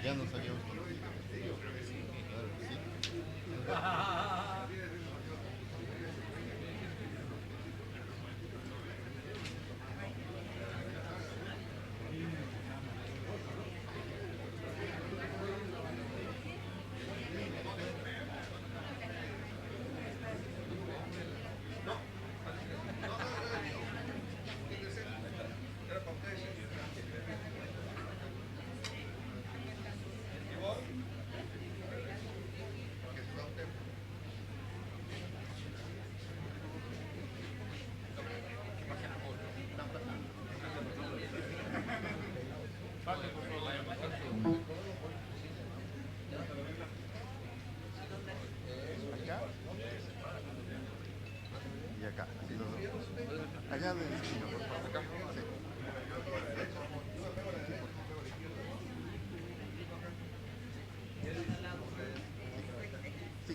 Ya nos habíamos conocido. Claro que sí. Y acá, así los dos. Allá de chino, por favor. Acá. Sí. Sí.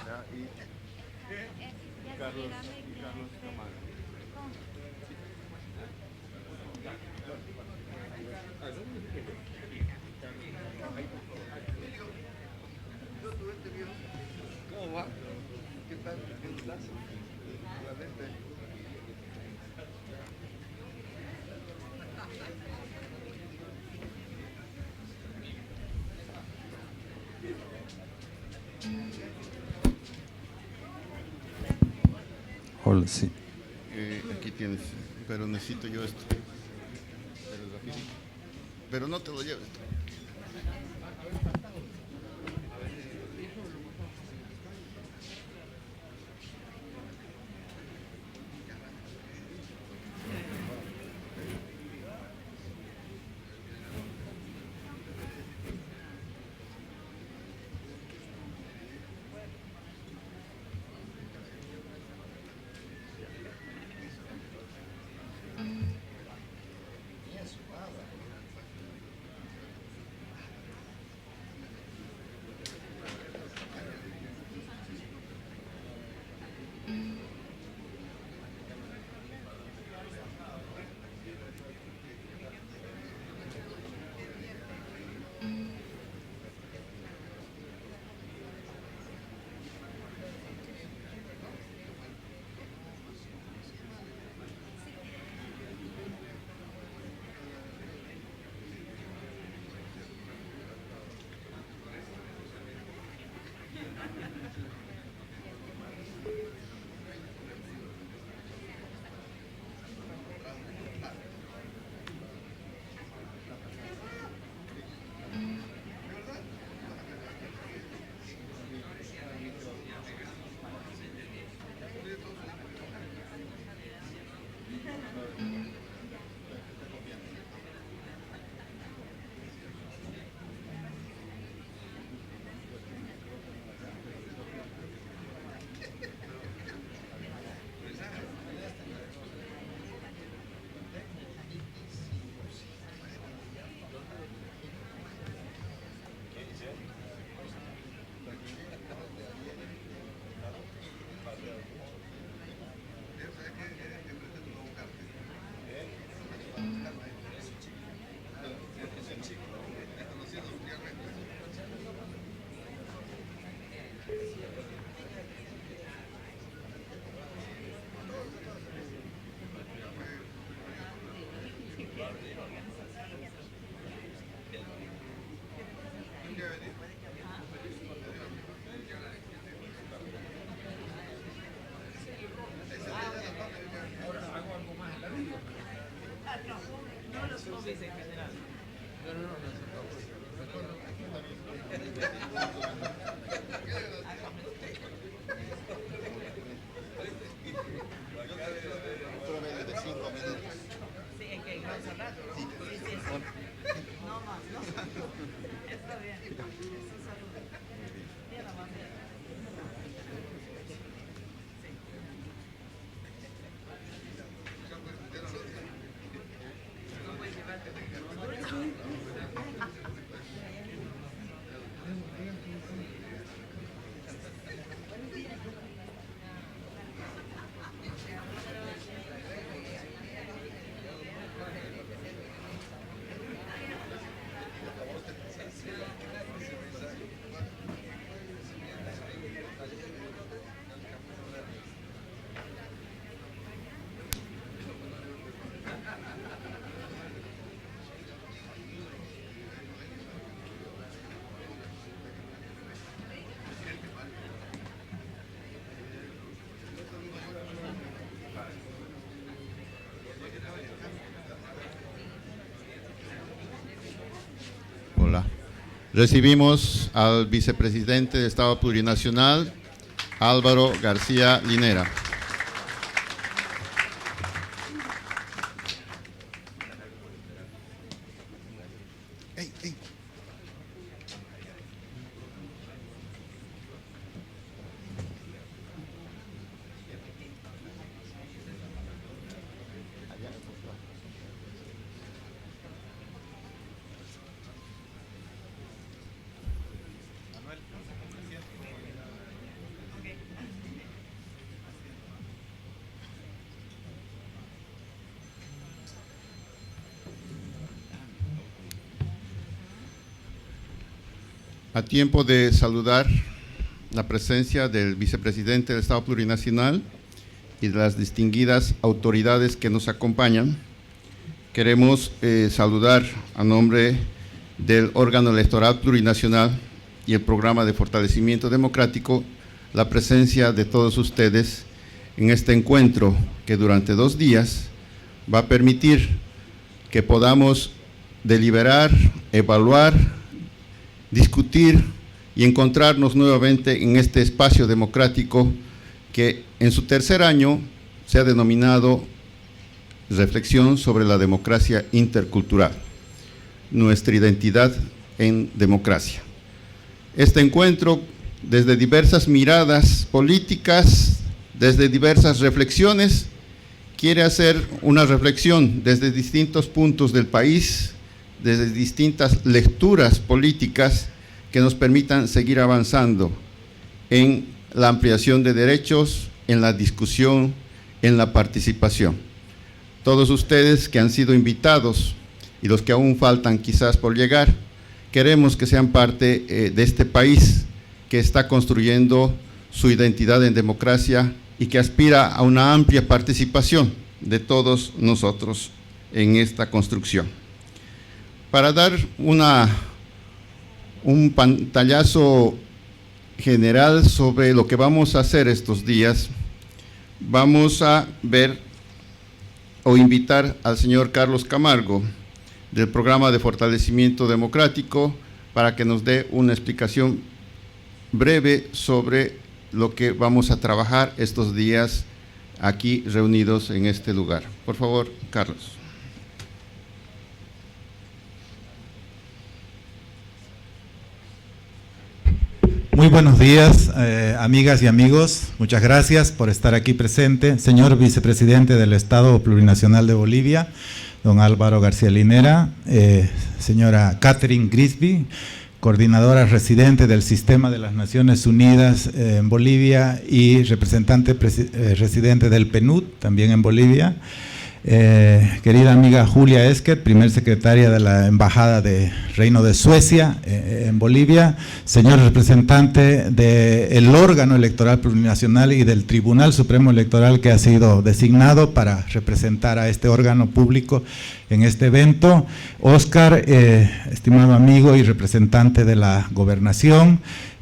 Ya, y Carlos Camargo. ¿Cómo va? ¿Qué tal? ¿Qué estás? Igualmente. Hola, sí. Aquí tienes, pero necesito yo esto. Pero rapidito. Pero no te lo lleves. Hola. Recibimos al vicepresidente de Estado Plurinacional, Álvaro García Linera. A tiempo de saludar la presencia del vicepresidente del Estado Plurinacional y de las distinguidas autoridades que nos acompañan, queremos saludar a nombre del órgano electoral plurinacional y el programa de fortalecimiento democrático la presencia de todos ustedes en este encuentro que durante 2 días va a permitir que podamos deliberar, evaluar, discutir y encontrarnos nuevamente en este espacio democrático que en su 3er año se ha denominado Reflexión sobre la democracia intercultural, nuestra identidad en democracia. Este encuentro, desde diversas miradas políticas, desde diversas reflexiones, quiere hacer una reflexión desde distintos puntos del país, desde distintas lecturas políticas que nos permitan seguir avanzando en la ampliación de derechos, en la discusión, en la participación. Todos ustedes que han sido invitados y los que aún faltan quizás por llegar, queremos que sean parte de este país que está construyendo su identidad en democracia y que aspira a una amplia participación de todos nosotros en esta construcción. Para dar un pantallazo general sobre lo que vamos a hacer estos días, vamos a ver o invitar al señor Carlos Camargo del Programa de Fortalecimiento Democrático para que nos dé una explicación breve sobre lo que vamos a trabajar estos días aquí reunidos en este lugar. Por favor, Carlos. Muy buenos días, amigas y amigos. Muchas gracias por estar aquí presente. Señor vicepresidente del Estado Plurinacional de Bolivia, don Álvaro García Linera, señora Catherine Grisby, coordinadora residente del Sistema de las Naciones Unidas en Bolivia y representante residente del PNUD, también en Bolivia. Querida amiga Julia Esquet, primer secretaria de la Embajada de Reino de Suecia en Bolivia, señor representante del órgano electoral plurinacional y del Tribunal Supremo Electoral que ha sido designado para representar a este órgano público en este evento, Oscar, estimado amigo y representante de la Gobernación,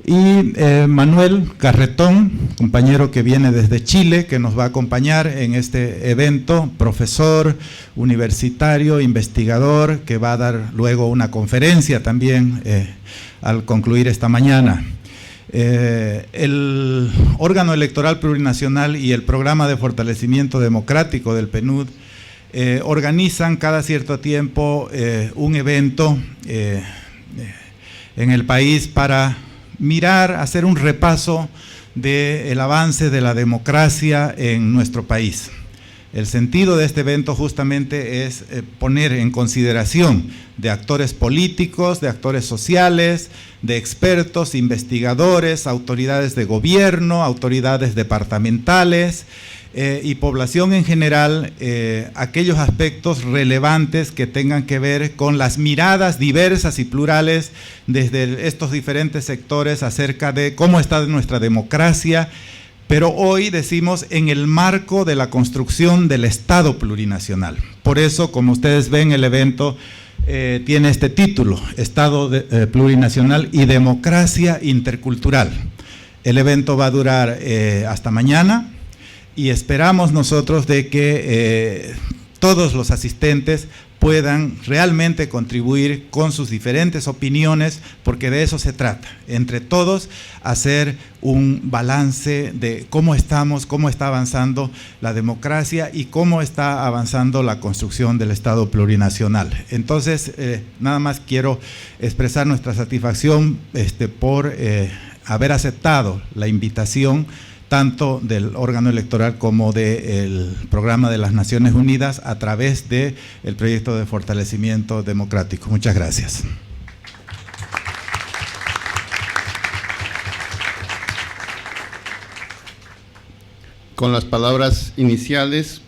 y Manuel Carretón, compañero que viene desde Chile, que nos va a acompañar en este evento, profesor universitario, investigador, que va a dar luego una conferencia también al concluir esta mañana. El órgano electoral plurinacional y el programa de fortalecimiento democrático del PNUD organizan cada cierto tiempo un evento en el país para mirar, hacer un repaso del avance de la democracia en nuestro país. El sentido de este evento justamente es poner en consideración de actores políticos, de actores sociales, de expertos, investigadores, autoridades de gobierno, autoridades departamentales y población en general, aquellos aspectos relevantes que tengan que ver con las miradas diversas y plurales desde estos diferentes sectores acerca de cómo está nuestra democracia, pero hoy decimos en el marco de la construcción del Estado plurinacional. Por eso, como ustedes ven, el evento tiene este título, Estado plurinacional y democracia intercultural. El evento va a durar hasta mañana y esperamos nosotros de que todos los asistentes puedan realmente contribuir con sus diferentes opiniones, porque de eso se trata, entre todos hacer un balance de cómo estamos, cómo está avanzando la democracia y cómo está avanzando la construcción del Estado plurinacional. Entonces, nada más quiero expresar nuestra satisfacción por haber aceptado la invitación tanto del órgano electoral como del programa de las Naciones Unidas a través del proyecto de fortalecimiento democrático. Muchas gracias. Con las palabras iniciales,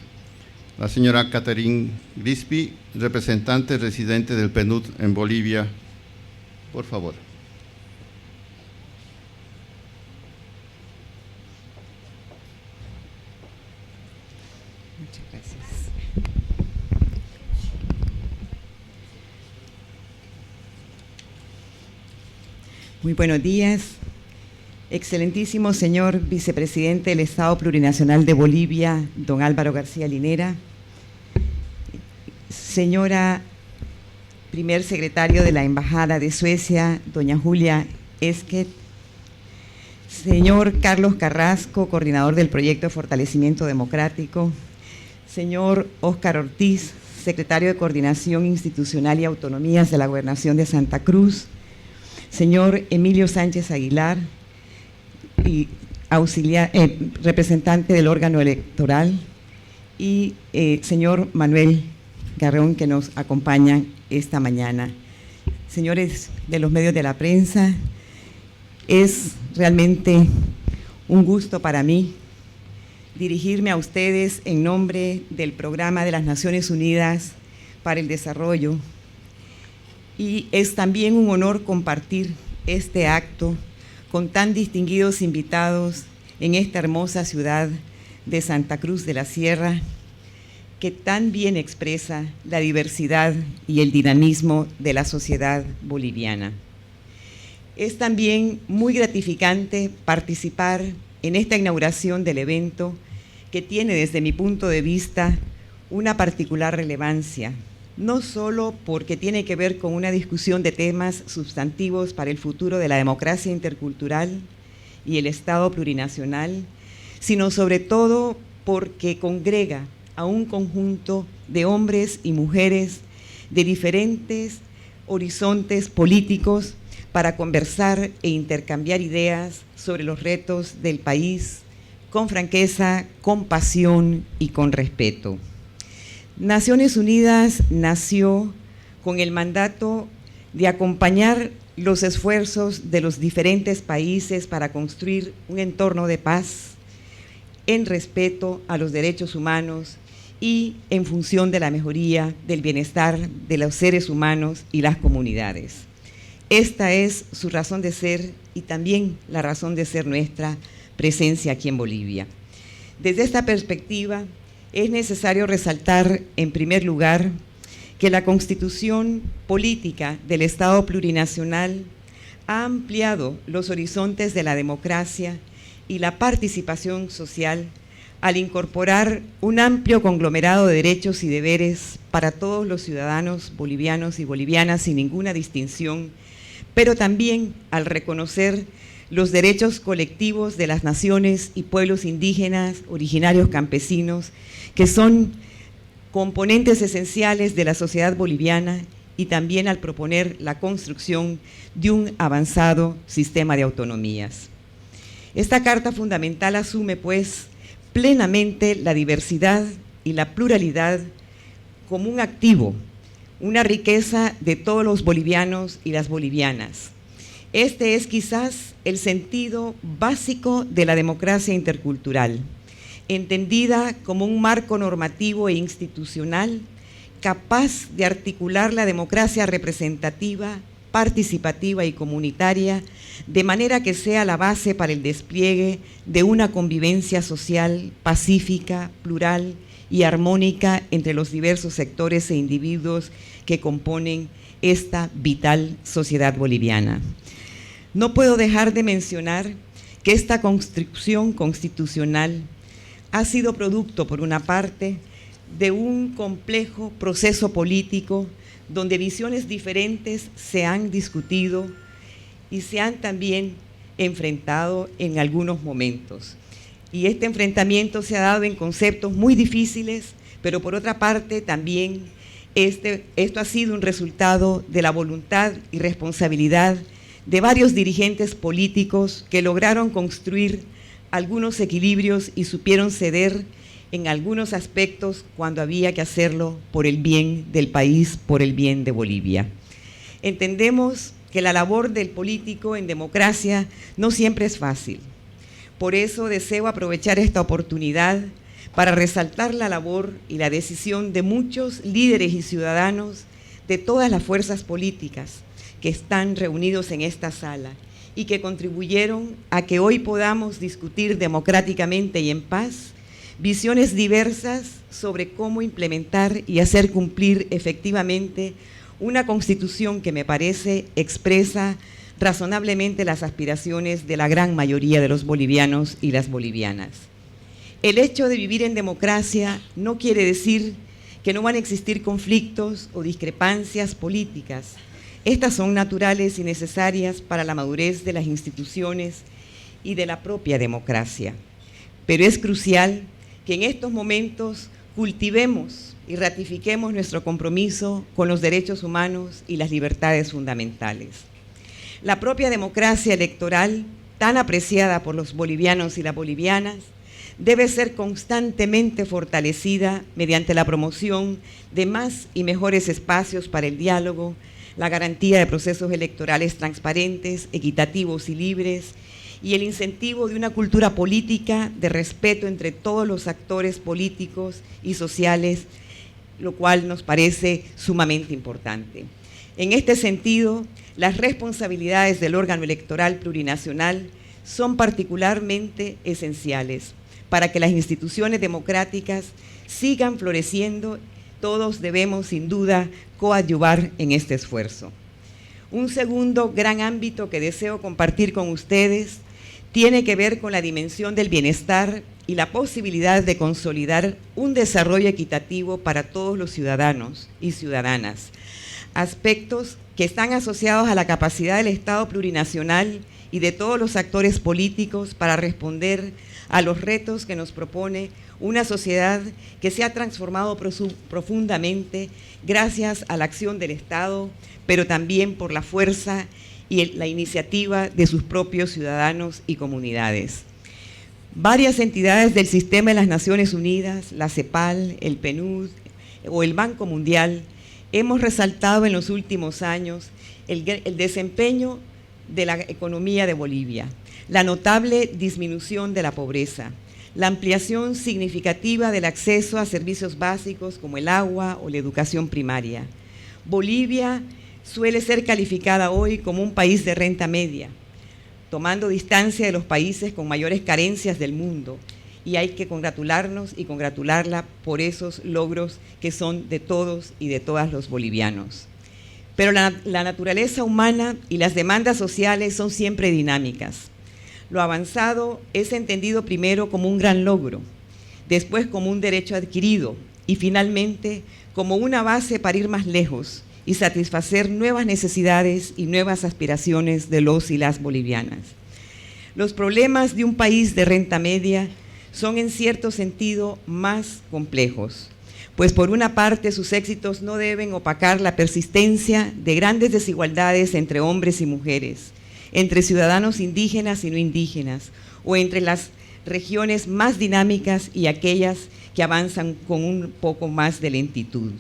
la señora Catherine Grisby, representante residente del PNUD en Bolivia, por favor. Muy buenos días, excelentísimo señor vicepresidente del Estado Plurinacional de Bolivia, don Álvaro García Linera, señora primer secretario de la Embajada de Suecia, doña Julia Esquet, señor Carlos Carrasco, coordinador del proyecto de fortalecimiento democrático, señor Óscar Ortiz, secretario de Coordinación Institucional y Autonomías de la Gobernación de Santa Cruz, señor Emilio Sánchez Aguilar, y representante del órgano electoral, y señor Manuel Garretón, que nos acompaña esta mañana. Señores de los medios de la prensa, es realmente un gusto para mí dirigirme a ustedes en nombre del Programa de las Naciones Unidas para el Desarrollo, y es también un honor compartir este acto con tan distinguidos invitados en esta hermosa ciudad de Santa Cruz de la Sierra, que tan bien expresa la diversidad y el dinamismo de la sociedad boliviana. Es también muy gratificante participar en esta inauguración del evento, que tiene desde mi punto de vista una particular relevancia, no solo porque tiene que ver con una discusión de temas sustantivos para el futuro de la democracia intercultural y el Estado plurinacional, sino sobre todo porque congrega a un conjunto de hombres y mujeres de diferentes horizontes políticos para conversar e intercambiar ideas sobre los retos del país con franqueza, con pasión y con respeto. Naciones Unidas nació con el mandato de acompañar los esfuerzos de los diferentes países para construir un entorno de paz en respeto a los derechos humanos y en función de la mejoría del bienestar de los seres humanos y las comunidades. Esta es su razón de ser y también la razón de ser nuestra presencia aquí en Bolivia. Desde esta perspectiva, es necesario resaltar, en primer lugar, que la Constitución Política del Estado Plurinacional ha ampliado los horizontes de la democracia y la participación social al incorporar un amplio conglomerado de derechos y deberes para todos los ciudadanos bolivianos y bolivianas sin ninguna distinción, pero también al reconocer los derechos colectivos de las naciones y pueblos indígenas, originarios campesinos, que son componentes esenciales de la sociedad boliviana, y también al proponer la construcción de un avanzado sistema de autonomías. Esta Carta Fundamental asume, pues, plenamente la diversidad y la pluralidad como un activo, una riqueza de todos los bolivianos y las bolivianas. Este es quizás el sentido básico de la democracia intercultural, entendida como un marco normativo e institucional capaz de articular la democracia representativa, participativa y comunitaria, de manera que sea la base para el despliegue de una convivencia social pacífica, plural y armónica entre los diversos sectores e individuos que componen esta vital sociedad boliviana. No puedo dejar de mencionar que esta construcción constitucional ha sido producto, por una parte, de un complejo proceso político donde visiones diferentes se han discutido y se han también enfrentado en algunos momentos. Y este enfrentamiento se ha dado en conceptos muy difíciles, pero por otra parte también esto ha sido un resultado de la voluntad y responsabilidad de varios dirigentes políticos que lograron construir algunos equilibrios y supieron ceder en algunos aspectos cuando había que hacerlo por el bien del país, por el bien de Bolivia. Entendemos que la labor del político en democracia no siempre es fácil. Por eso deseo aprovechar esta oportunidad para resaltar la labor y la decisión de muchos líderes y ciudadanos de todas las fuerzas políticas que están reunidos en esta sala y que contribuyeron a que hoy podamos discutir democráticamente y en paz visiones diversas sobre cómo implementar y hacer cumplir efectivamente una constitución que me parece expresa razonablemente las aspiraciones de la gran mayoría de los bolivianos y las bolivianas. El hecho de vivir en democracia no quiere decir que no van a existir conflictos o discrepancias políticas. Estas son naturales y necesarias para la madurez de las instituciones y de la propia democracia. Pero es crucial que en estos momentos cultivemos y ratifiquemos nuestro compromiso con los derechos humanos y las libertades fundamentales. La propia democracia electoral, tan apreciada por los bolivianos y las bolivianas, debe ser constantemente fortalecida mediante la promoción de más y mejores espacios para el diálogo, la garantía de procesos electorales transparentes, equitativos y libres, y el incentivo de una cultura política de respeto entre todos los actores políticos y sociales, lo cual nos parece sumamente importante. En este sentido, las responsabilidades del órgano electoral plurinacional son particularmente esenciales para que las instituciones democráticas sigan floreciendo. Todos debemos, sin duda, coadyuvar en este esfuerzo. Un segundo gran ámbito que deseo compartir con ustedes tiene que ver con la dimensión del bienestar y la posibilidad de consolidar un desarrollo equitativo para todos los ciudadanos y ciudadanas, aspectos que están asociados a la capacidad del Estado plurinacional y de todos los actores políticos para responder a los retos que nos propone una sociedad que se ha transformado profundamente gracias a la acción del Estado, pero también por la fuerza y la iniciativa de sus propios ciudadanos y comunidades. Varias entidades del sistema de las Naciones Unidas, la CEPAL, el PNUD o el Banco Mundial, hemos resaltado en los últimos años el desempeño de la economía de Bolivia, la notable disminución de la pobreza, la ampliación significativa del acceso a servicios básicos como el agua o la educación primaria. Bolivia suele ser calificada hoy como un país de renta media, tomando distancia de los países con mayores carencias del mundo, y hay que congratularnos y congratularla por esos logros que son de todos y de todas los bolivianos. pero la naturaleza humana y las demandas sociales son siempre dinámicas. Lo avanzado es entendido primero como un gran logro, después como un derecho adquirido y finalmente como una base para ir más lejos y satisfacer nuevas necesidades y nuevas aspiraciones de los y las bolivianas. Los problemas de un país de renta media son en cierto sentido más complejos, pues por una parte sus éxitos no deben opacar la persistencia de grandes desigualdades entre hombres y mujeres, entre ciudadanos indígenas y no indígenas, o entre las regiones más dinámicas y aquellas que avanzan con un poco más de lentitud.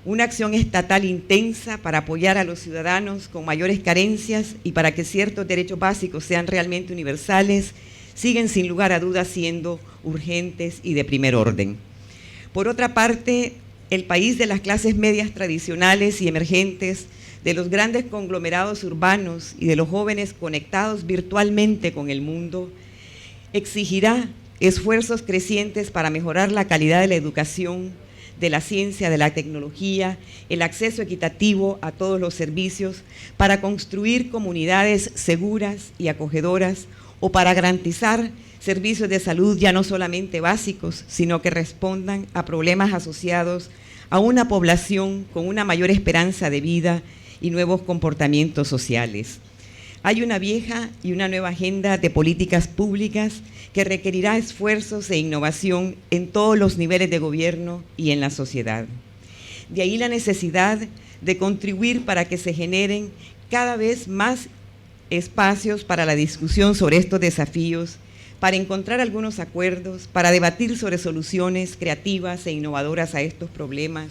Una acción estatal intensa para apoyar a los ciudadanos con mayores carencias y para que ciertos derechos básicos sean realmente universales, siguen sin lugar a dudas siendo urgentes y de primer orden. Por otra parte, el país de las clases medias tradicionales y emergentes, de los grandes conglomerados urbanos y de los jóvenes conectados virtualmente con el mundo, exigirá esfuerzos crecientes para mejorar la calidad de la educación, de la ciencia, de la tecnología, el acceso equitativo a todos los servicios, para construir comunidades seguras y acogedoras o para garantizar servicios de salud ya no solamente básicos, sino que respondan a problemas asociados a una población con una mayor esperanza de vida y nuevos comportamientos sociales. Hay una vieja y una nueva agenda de políticas públicas que requerirá esfuerzos e innovación en todos los niveles de gobierno y en la sociedad. De ahí la necesidad de contribuir para que se generen cada vez más espacios para la discusión sobre estos desafíos, para encontrar algunos acuerdos, para debatir sobre soluciones creativas e innovadoras a estos problemas,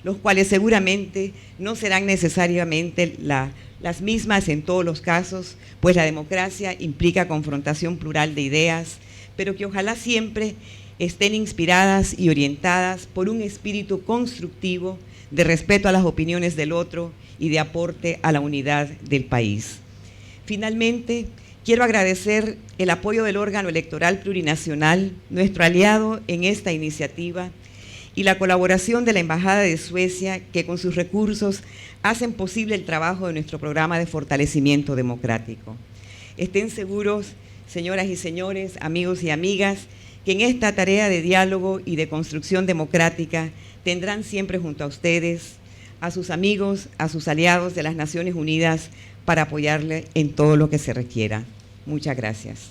los cuales seguramente no serán necesariamente las mismas en todos los casos, pues la democracia implica confrontación plural de ideas, pero que ojalá siempre estén inspiradas y orientadas por un espíritu constructivo de respeto a las opiniones del otro y de aporte a la unidad del país. Finalmente, quiero agradecer el apoyo del órgano electoral plurinacional, nuestro aliado en esta iniciativa, y la colaboración de la Embajada de Suecia, que con sus recursos hacen posible el trabajo de nuestro programa de fortalecimiento democrático. Estén seguros, señoras y señores, amigos y amigas, que en esta tarea de diálogo y de construcción democrática tendrán siempre junto a ustedes, a sus amigos, a sus aliados de las Naciones Unidas, para apoyarle en todo lo que se requiera. Muchas gracias.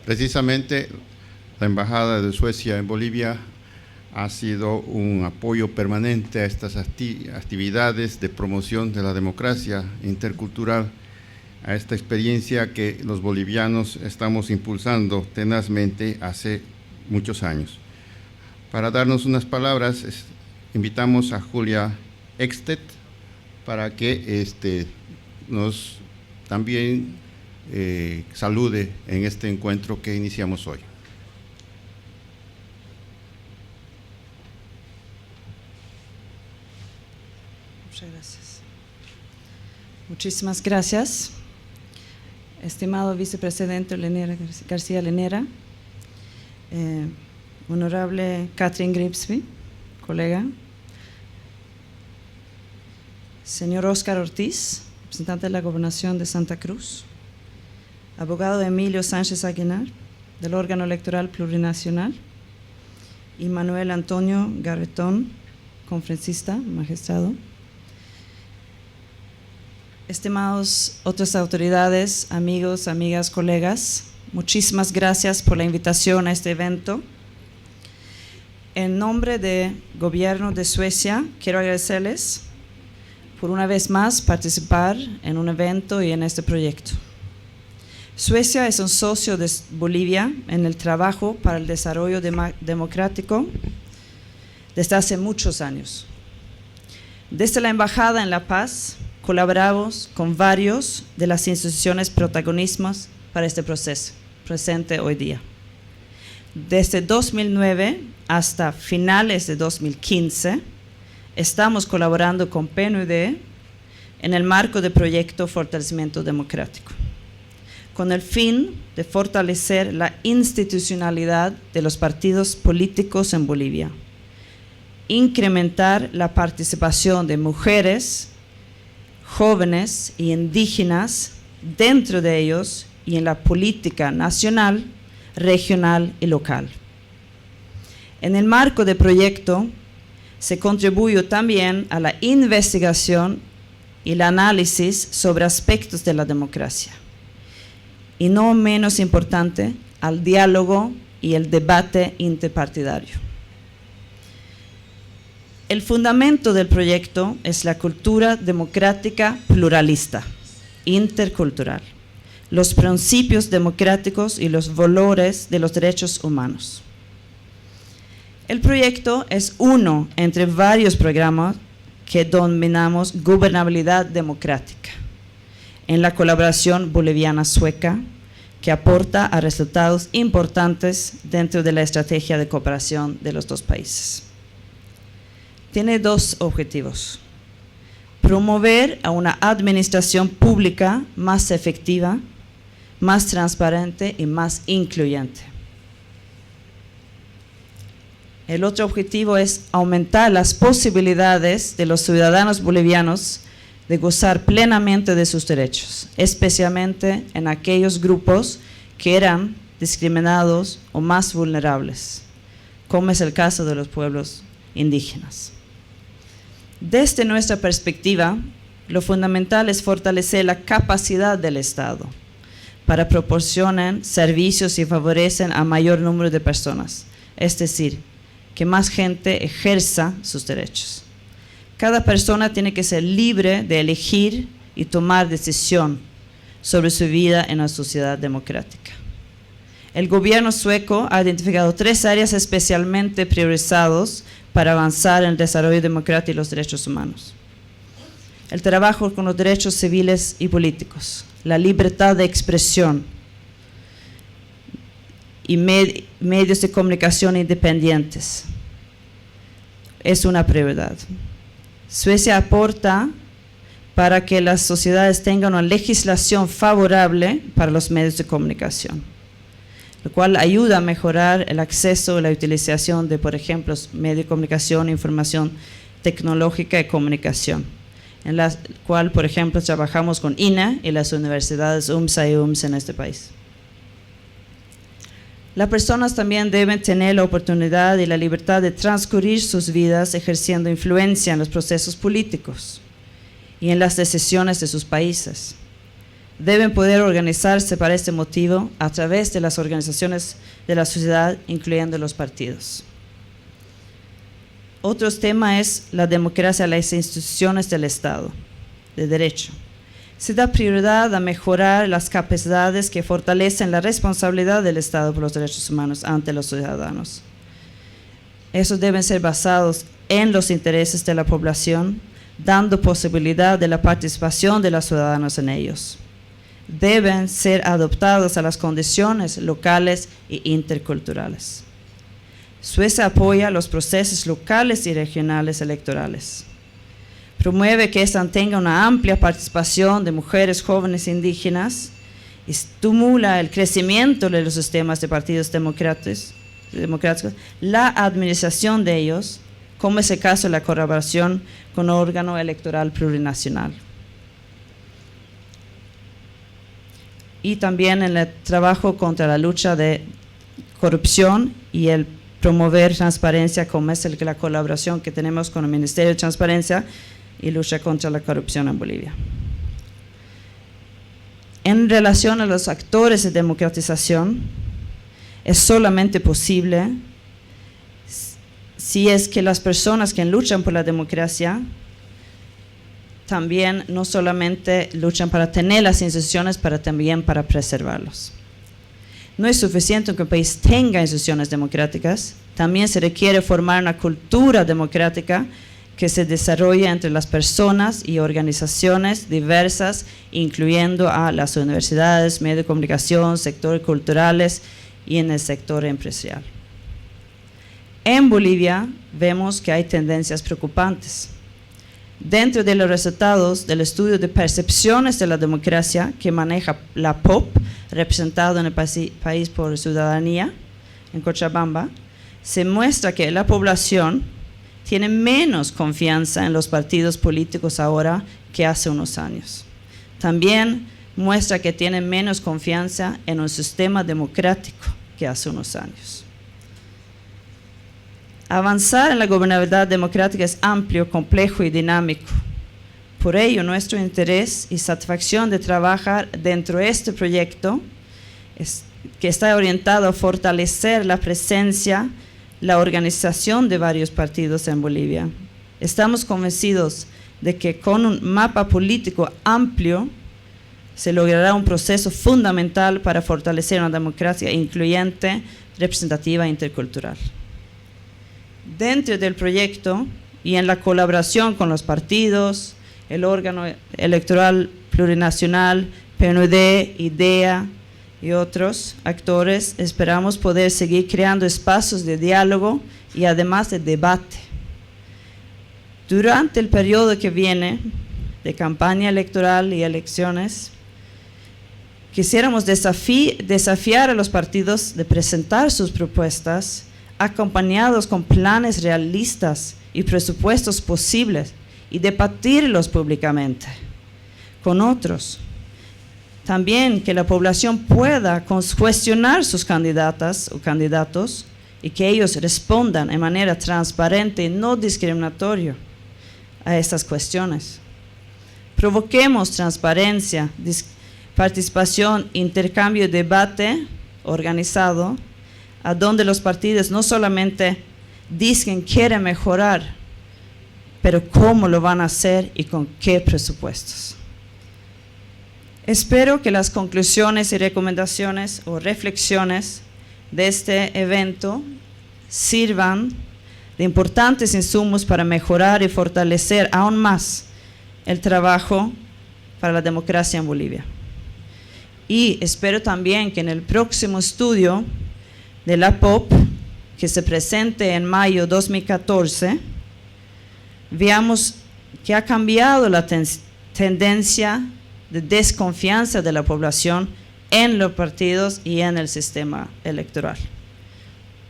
Precisamente, la Embajada de Suecia en Bolivia ha sido un apoyo permanente a estas actividades de promoción de la democracia intercultural, a esta experiencia que los bolivianos estamos impulsando tenazmente hace muchos años. Para darnos unas palabras, invitamos a Julia Ekstedt para que nos también salude en este encuentro que iniciamos hoy. Muchas gracias. Muchísimas gracias. Estimado vicepresidente García Linera, honorable Catherine Grimsby, colega, señor Óscar Ortiz, representante de la Gobernación de Santa Cruz, abogado Emilio Sánchez Aguilar, del órgano electoral plurinacional, y Manuel Antonio Garretón, conferencista, magistrado. Estimados otras autoridades, amigos, amigas, colegas, muchísimas gracias por la invitación a este evento. En nombre del Gobierno de Suecia, quiero agradecerles por una vez más participar en un evento y en este proyecto. Suecia es un socio de Bolivia en el trabajo para el desarrollo democrático desde hace muchos años. Desde la Embajada en La Paz, colaboramos con varios de las instituciones protagonistas para este proceso presente hoy día. Desde 2009 hasta finales de 2015, estamos colaborando con PNUD en el marco del proyecto Fortalecimiento Democrático. con el fin de fortalecer la institucionalidad de los partidos políticos en Bolivia, incrementar la participación de mujeres, jóvenes e indígenas dentro de ellos y en la política nacional, regional y local. En el marco del proyecto se contribuyó también a la investigación y el análisis sobre aspectos de la democracia, y no menos importante, al diálogo y el debate interpartidario. El fundamento del proyecto es la cultura democrática pluralista, intercultural, los principios democráticos y los valores de los derechos humanos. El proyecto es uno entre varios programas que denominamos gobernabilidad democrática, en la colaboración boliviana-sueca, que aporta a resultados importantes dentro de la estrategia de cooperación de los dos países. Tiene dos objetivos: promover a una administración pública más efectiva, más transparente y más incluyente. El otro objetivo es aumentar las posibilidades de los ciudadanos bolivianos de gozar plenamente de sus derechos, especialmente en aquellos grupos que eran discriminados o más vulnerables, como es el caso de los pueblos indígenas. Desde nuestra perspectiva, lo fundamental es fortalecer la capacidad del Estado para proporcionar servicios y favorecen a mayor número de personas, es decir, que más gente ejerza sus derechos. Cada persona tiene que ser libre de elegir y tomar decisión sobre su vida en una sociedad democrática. El gobierno sueco ha identificado 3 áreas especialmente priorizadas para avanzar en el desarrollo democrático y los derechos humanos: el trabajo con los derechos civiles y políticos, la libertad de expresión y medios de comunicación independientes. Es una prioridad. Suecia aporta para que las sociedades tengan una legislación favorable para los medios de comunicación, lo cual ayuda a mejorar el acceso y la utilización de, por ejemplo, medios de comunicación, información tecnológica y comunicación, en la cual, por ejemplo, trabajamos con INA y las universidades UMSA y UMS en este país. Las personas también deben tener la oportunidad y la libertad de transcurrir sus vidas ejerciendo influencia en los procesos políticos y en las decisiones de sus países. Deben poder organizarse para este motivo a través de las organizaciones de la sociedad, incluyendo los partidos. Otro tema es la democracia, las instituciones del Estado de Derecho. Se da prioridad a mejorar las capacidades que fortalecen la responsabilidad del Estado por los derechos humanos ante los ciudadanos. Esos deben ser basados en los intereses de la población, dando posibilidad de la participación de los ciudadanos en ellos. Deben ser adaptados a las condiciones locales e interculturales. Suecia apoya los procesos locales y regionales electorales. Promueve que éstas tengan una amplia participación de mujeres, jóvenes e indígenas, estimula el crecimiento de los sistemas de partidos democráticos, la administración de ellos, como es el caso de la colaboración con el órgano electoral plurinacional. Y también en el trabajo contra la lucha de corrupción y el promover transparencia, como es la colaboración que tenemos con el Ministerio de Transparencia y lucha contra la corrupción en Bolivia. En relación a los actores de democratización, es solamente posible si es que las personas que luchan por la democracia también no solamente luchan para tener las instituciones, pero también para preservarlos. No es suficiente que un país tenga instituciones democráticas, también se requiere formar una cultura democrática que se desarrolla entre las personas y organizaciones diversas, incluyendo a las universidades, medios de comunicación, sectores culturales y en el sector empresarial. En Bolivia vemos que hay tendencias preocupantes. Dentro de los resultados del estudio de percepciones de la democracia que maneja la POP, representado en el país por Ciudadanía, en Cochabamba, se muestra que la población tiene menos confianza en los partidos políticos ahora que hace unos años. También muestra que tiene menos confianza en un sistema democrático que hace unos años. Avanzar en la gobernabilidad democrática es amplio, complejo y dinámico. Por ello, nuestro interés y satisfacción de trabajar dentro de este proyecto que está orientado a fortalecer la presencia, la organización de varios partidos en Bolivia. Estamos convencidos de que con un mapa político amplio se logrará un proceso fundamental para fortalecer una democracia incluyente, representativa e intercultural. Dentro del proyecto y en la colaboración con los partidos, el órgano electoral plurinacional, PNUD, IDEA y otros actores, esperamos poder seguir creando espacios de diálogo y además de debate. Durante el periodo que viene de campaña electoral y elecciones, quisiéramos desafiar a los partidos de presentar sus propuestas acompañados con planes realistas y presupuestos posibles y debatirlos públicamente con otros. También que la población pueda cuestionar sus candidatas o candidatos y que ellos respondan de manera transparente y no discriminatoria a estas cuestiones. Provoquemos transparencia, participación, intercambio y debate organizado, a donde los partidos no solamente dicen que quieren mejorar, pero cómo lo van a hacer y con qué presupuestos. Espero que las conclusiones y recomendaciones o reflexiones de este evento sirvan de importantes insumos para mejorar y fortalecer aún más el trabajo para la democracia en Bolivia. Y espero también que en el próximo estudio de la POP, que se presente en mayo de 2014, veamos que ha cambiado la tendencia de desconfianza de la población en los partidos y en el sistema electoral.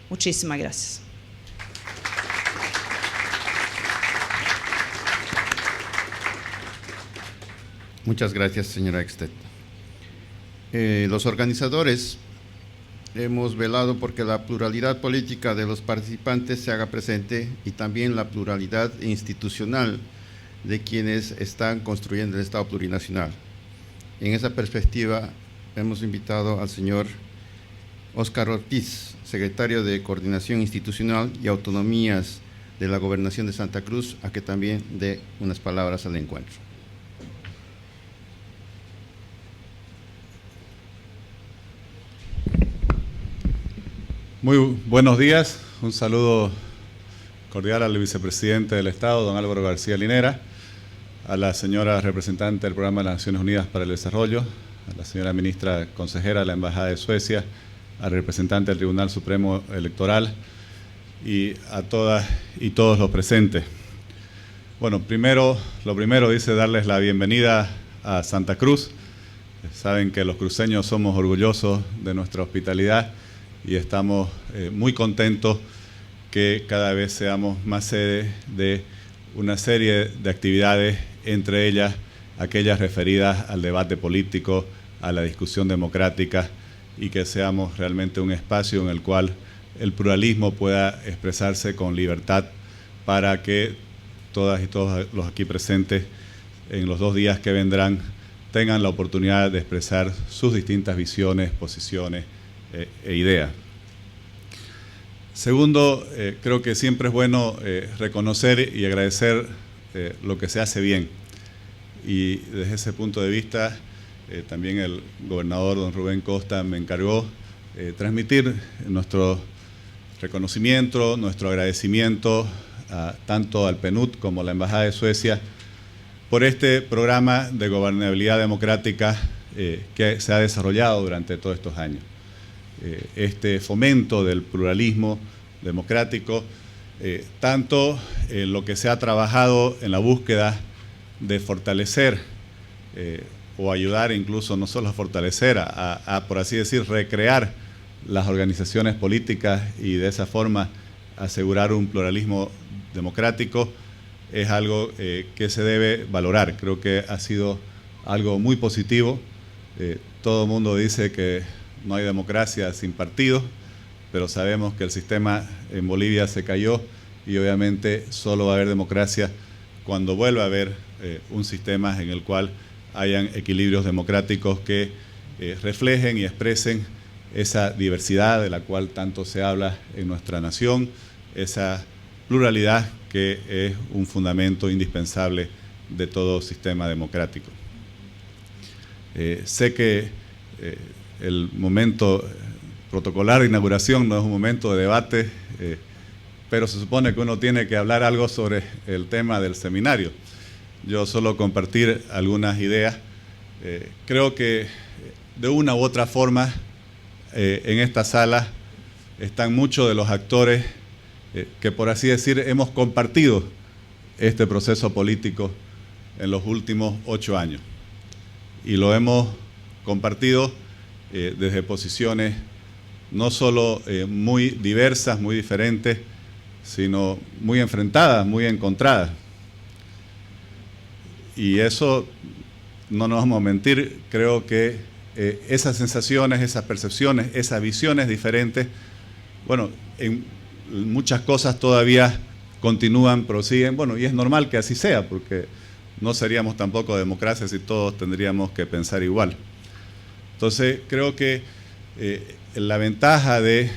Muchísimas gracias. Muchas gracias, señora Extet. Los organizadores hemos velado porque la pluralidad política de los participantes se haga presente y también la pluralidad institucional de quienes están construyendo el Estado plurinacional. En esa perspectiva, hemos invitado al señor Óscar Ortiz, secretario de Coordinación Institucional y Autonomías de la Gobernación de Santa Cruz, a que también dé unas palabras al encuentro. Muy buenos días, un saludo cordial al vicepresidente del Estado, don Álvaro García Linera, a la señora representante del Programa de las Naciones Unidas para el Desarrollo, a la señora ministra consejera de la Embajada de Suecia, al representante del Tribunal Supremo Electoral y a todas y todos los presentes. Bueno, lo primero dice darles la bienvenida a Santa Cruz. Saben que los cruceños somos orgullosos de nuestra hospitalidad y estamos muy contentos que cada vez seamos más sede de una serie de actividades, entre ellas aquellas referidas al debate político, a la discusión democrática, y que seamos realmente un espacio en el cual el pluralismo pueda expresarse con libertad para que todas y todos los aquí presentes en los 2 días que vendrán tengan la oportunidad de expresar sus distintas visiones, posiciones e ideas. Segundo, creo que siempre es bueno reconocer y agradecer lo que se hace bien. Y desde ese punto de vista, también el gobernador don Rubén Costa me encargó transmitir nuestro reconocimiento, nuestro agradecimiento tanto al PNUD como a la Embajada de Suecia por este programa de gobernabilidad democrática que se ha desarrollado durante todos estos años. Este fomento del pluralismo democrático, tanto lo que se ha trabajado en la búsqueda de fortalecer o ayudar incluso no solo a fortalecer, por así decir, recrear las organizaciones políticas y de esa forma asegurar un pluralismo democrático, es algo que se debe valorar. Creo que ha sido algo muy positivo. Todo el mundo dice que no hay democracia sin partidos, pero sabemos que el sistema en Bolivia se cayó y obviamente solo va a haber democracia cuando vuelva a haber un sistema en el cual hayan equilibrios democráticos que reflejen y expresen esa diversidad de la cual tanto se habla en nuestra nación, esa pluralidad que es un fundamento indispensable de todo sistema democrático. Sé que el momento protocolar de inauguración no es un momento de debate, pero se supone que uno tiene que hablar algo sobre el tema del seminario. Yo solo compartir algunas ideas. Creo que de una u otra forma en esta sala están muchos de los actores que, por así decir, hemos compartido este proceso político en los últimos 8 años. Y lo hemos compartido desde posiciones no solo muy diversas, muy diferentes, sino muy enfrentadas, muy encontradas. Y eso, no nos vamos a mentir, creo que esas sensaciones, esas percepciones, esas visiones diferentes, bueno, en muchas cosas todavía continúan, prosiguen, bueno, y es normal que así sea, porque no seríamos tampoco democracia si todos tendríamos que pensar igual. Entonces, creo que la ventaja de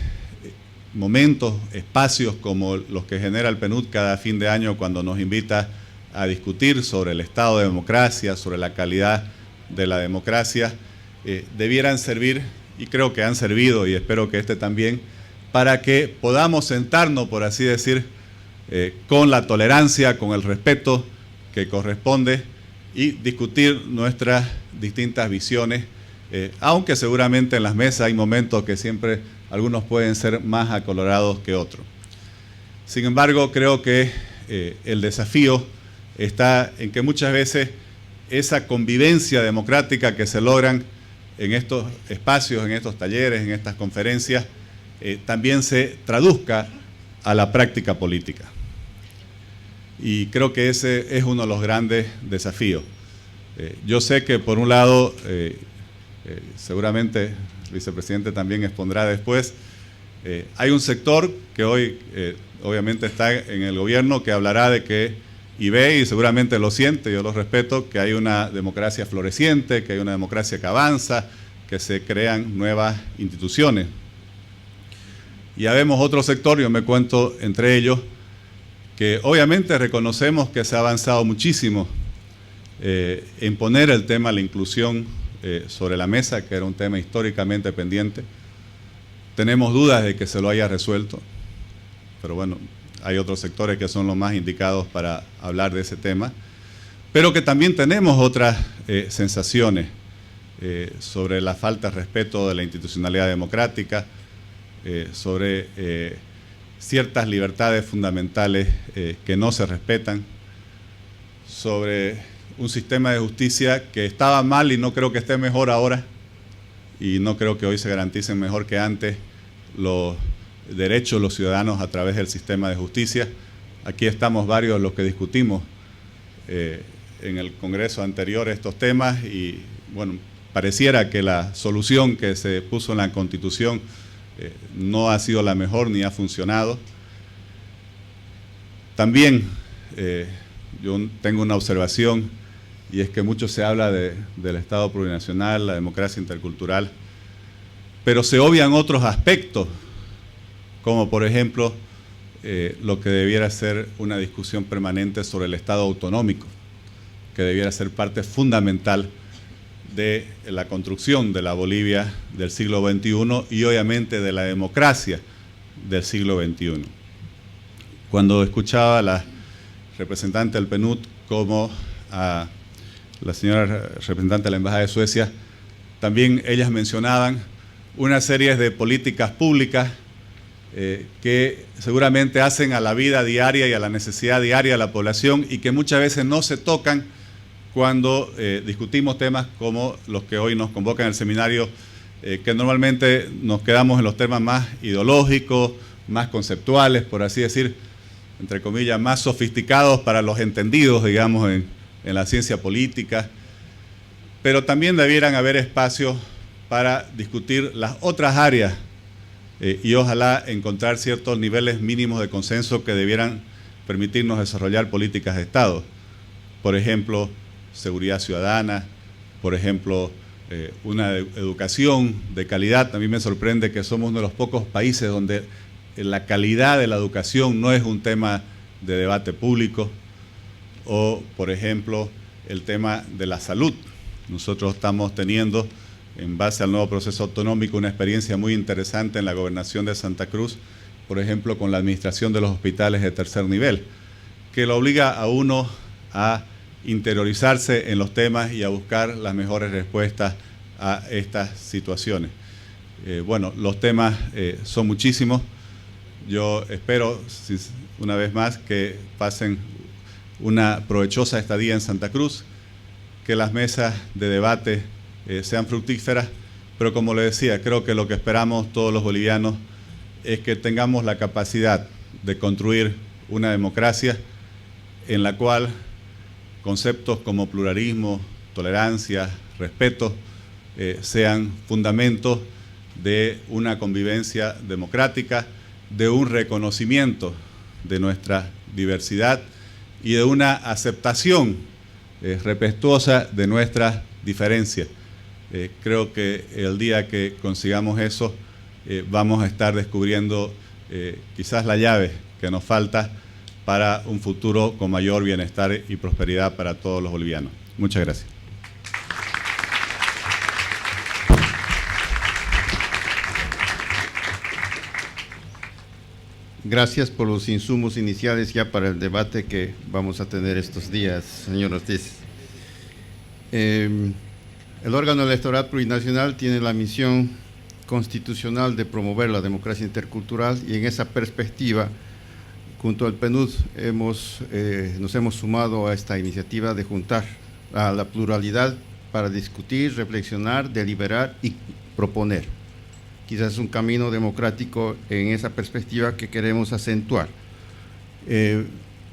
momentos, espacios como los que genera el PNUD cada fin de año cuando nos invita a discutir sobre el estado de democracia, sobre la calidad de la democracia, debieran servir, y creo que han servido, y espero que también, para que podamos sentarnos, por así decir, con la tolerancia, con el respeto que corresponde y discutir nuestras distintas visiones, aunque seguramente en las mesas hay momentos que siempre algunos pueden ser más acolorados que otros. Sin embargo, creo que el desafío está en que muchas veces esa convivencia democrática que se logran en estos espacios, en estos talleres, en estas conferencias, también se traduzca a la práctica política. Y creo que ese es uno de los grandes desafíos. Yo sé que por un lado, seguramente el vicepresidente también expondrá después, hay un sector que hoy obviamente está en el gobierno que hablará de que, y ve y seguramente lo siente, yo lo respeto, que hay una democracia floreciente, que hay una democracia que avanza, que se crean nuevas instituciones. Y ya vemos otro sector, yo me cuento entre ellos, que obviamente reconocemos que se ha avanzado muchísimo en poner el tema de la inclusión sobre la mesa, que era un tema históricamente pendiente. Tenemos dudas de que se lo haya resuelto, pero bueno, hay otros sectores que son los más indicados para hablar de ese tema, pero que también tenemos otras sensaciones sobre la falta de respeto de la institucionalidad democrática, sobre ciertas libertades fundamentales que no se respetan, sobre un sistema de justicia que estaba mal y no creo que esté mejor ahora, y no creo que hoy se garanticen mejor que antes los derechos de los ciudadanos a través del sistema de justicia. Aquí estamos varios los que discutimos en el Congreso anterior estos temas y bueno, pareciera que la solución que se puso en la Constitución no ha sido la mejor ni ha funcionado. También yo tengo una observación y es que mucho se habla del Estado plurinacional, la democracia intercultural, pero se obvian otros aspectos, como por ejemplo lo que debiera ser una discusión permanente sobre el Estado autonómico, que debiera ser parte fundamental de la construcción de la Bolivia del siglo XXI y obviamente de la democracia del siglo XXI. Cuando escuchaba a la representante del PNUD como a la señora representante de la Embajada de Suecia, también ellas mencionaban una serie de políticas públicas que seguramente hacen a la vida diaria y a la necesidad diaria de la población y que muchas veces no se tocan cuando discutimos temas como los que hoy nos convocan en el seminario, que normalmente nos quedamos en los temas más ideológicos, más conceptuales, por así decir, entre comillas, más sofisticados para los entendidos, digamos, en la ciencia política, pero también debieran haber espacios para discutir las otras áreas y ojalá encontrar ciertos niveles mínimos de consenso que debieran permitirnos desarrollar políticas de Estado. Por ejemplo, seguridad ciudadana, por ejemplo, una educación de calidad. A mí me sorprende que somos uno de los pocos países donde la calidad de la educación no es un tema de debate público. O, por ejemplo, el tema de la salud. Nosotros estamos teniendo, en base al nuevo proceso autonómico, una experiencia muy interesante en la gobernación de Santa Cruz, por ejemplo, con la administración de los hospitales de tercer nivel, que lo obliga a uno a interiorizarse en los temas y a buscar las mejores respuestas a estas situaciones. Bueno, los temas son muchísimos. Yo espero, una vez más, que pasen una provechosa estadía en Santa Cruz, que las mesas de debate sean fructíferas, pero como le decía, creo que lo que esperamos todos los bolivianos es que tengamos la capacidad de construir una democracia en la cual conceptos como pluralismo, tolerancia, respeto, sean fundamentos de una convivencia democrática, de un reconocimiento de nuestra diversidad y de una aceptación respetuosa de nuestras diferencias. Creo que el día que consigamos eso, vamos a estar descubriendo quizás la llave que nos falta para un futuro con mayor bienestar y prosperidad para todos los bolivianos. Muchas gracias. Gracias por los insumos iniciales ya para el debate que vamos a tener estos días, señor Ortiz. El órgano electoral plurinacional tiene la misión constitucional de promover la democracia intercultural y en esa perspectiva, junto al PNUD, nos hemos sumado a esta iniciativa de juntar a la pluralidad para discutir, reflexionar, deliberar y proponer. Quizás es un camino democrático en esa perspectiva que queremos acentuar.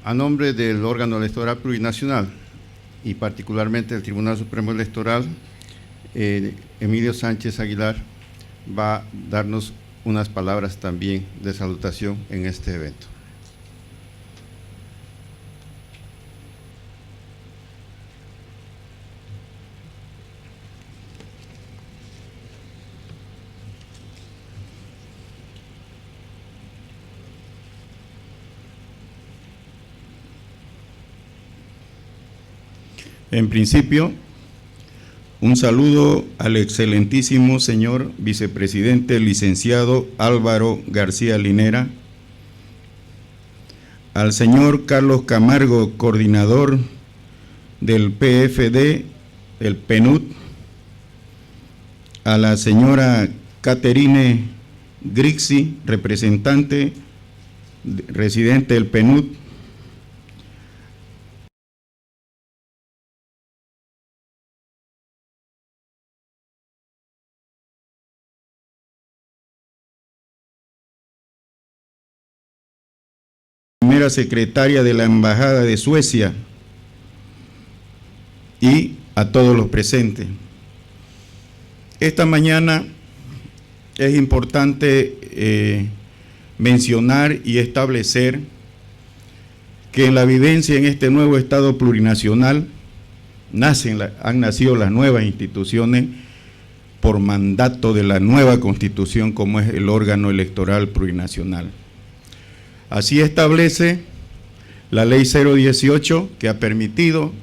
A nombre del órgano electoral plurinacional y particularmente del Tribunal Supremo Electoral, Emilio Sánchez Aguilar va a darnos unas palabras también de salutación en este evento. En principio, un saludo al excelentísimo señor vicepresidente licenciado Álvaro García Linera, al señor Carlos Camargo, coordinador del PFD, el PNUD, a la señora Caterine Grixi, representante residente del PNUD, primera secretaria de la Embajada de Suecia y a todos los presentes. Esta mañana es importante mencionar y establecer que en la vivencia en este nuevo Estado plurinacional han nacido las nuevas instituciones por mandato de la nueva Constitución, como es el órgano electoral plurinacional. Así establece la Ley 018, que ha permitido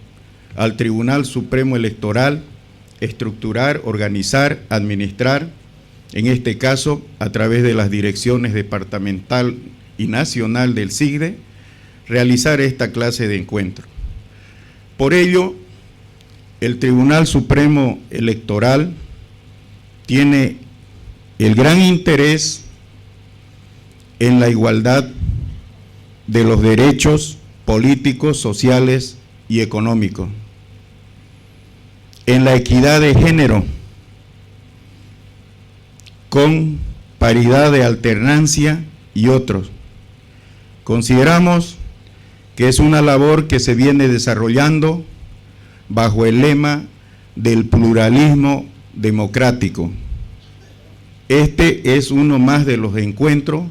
al Tribunal Supremo Electoral estructurar, organizar, administrar, en este caso a través de las direcciones departamental y nacional del SIGDE, realizar esta clase de encuentro. Por ello, el Tribunal Supremo Electoral tiene el gran interés en la igualdad de los derechos políticos, sociales y económicos, en la equidad de género, con paridad de alternancia y otros. Consideramos que es una labor que se viene desarrollando bajo el lema del pluralismo democrático. Este es uno más de los encuentros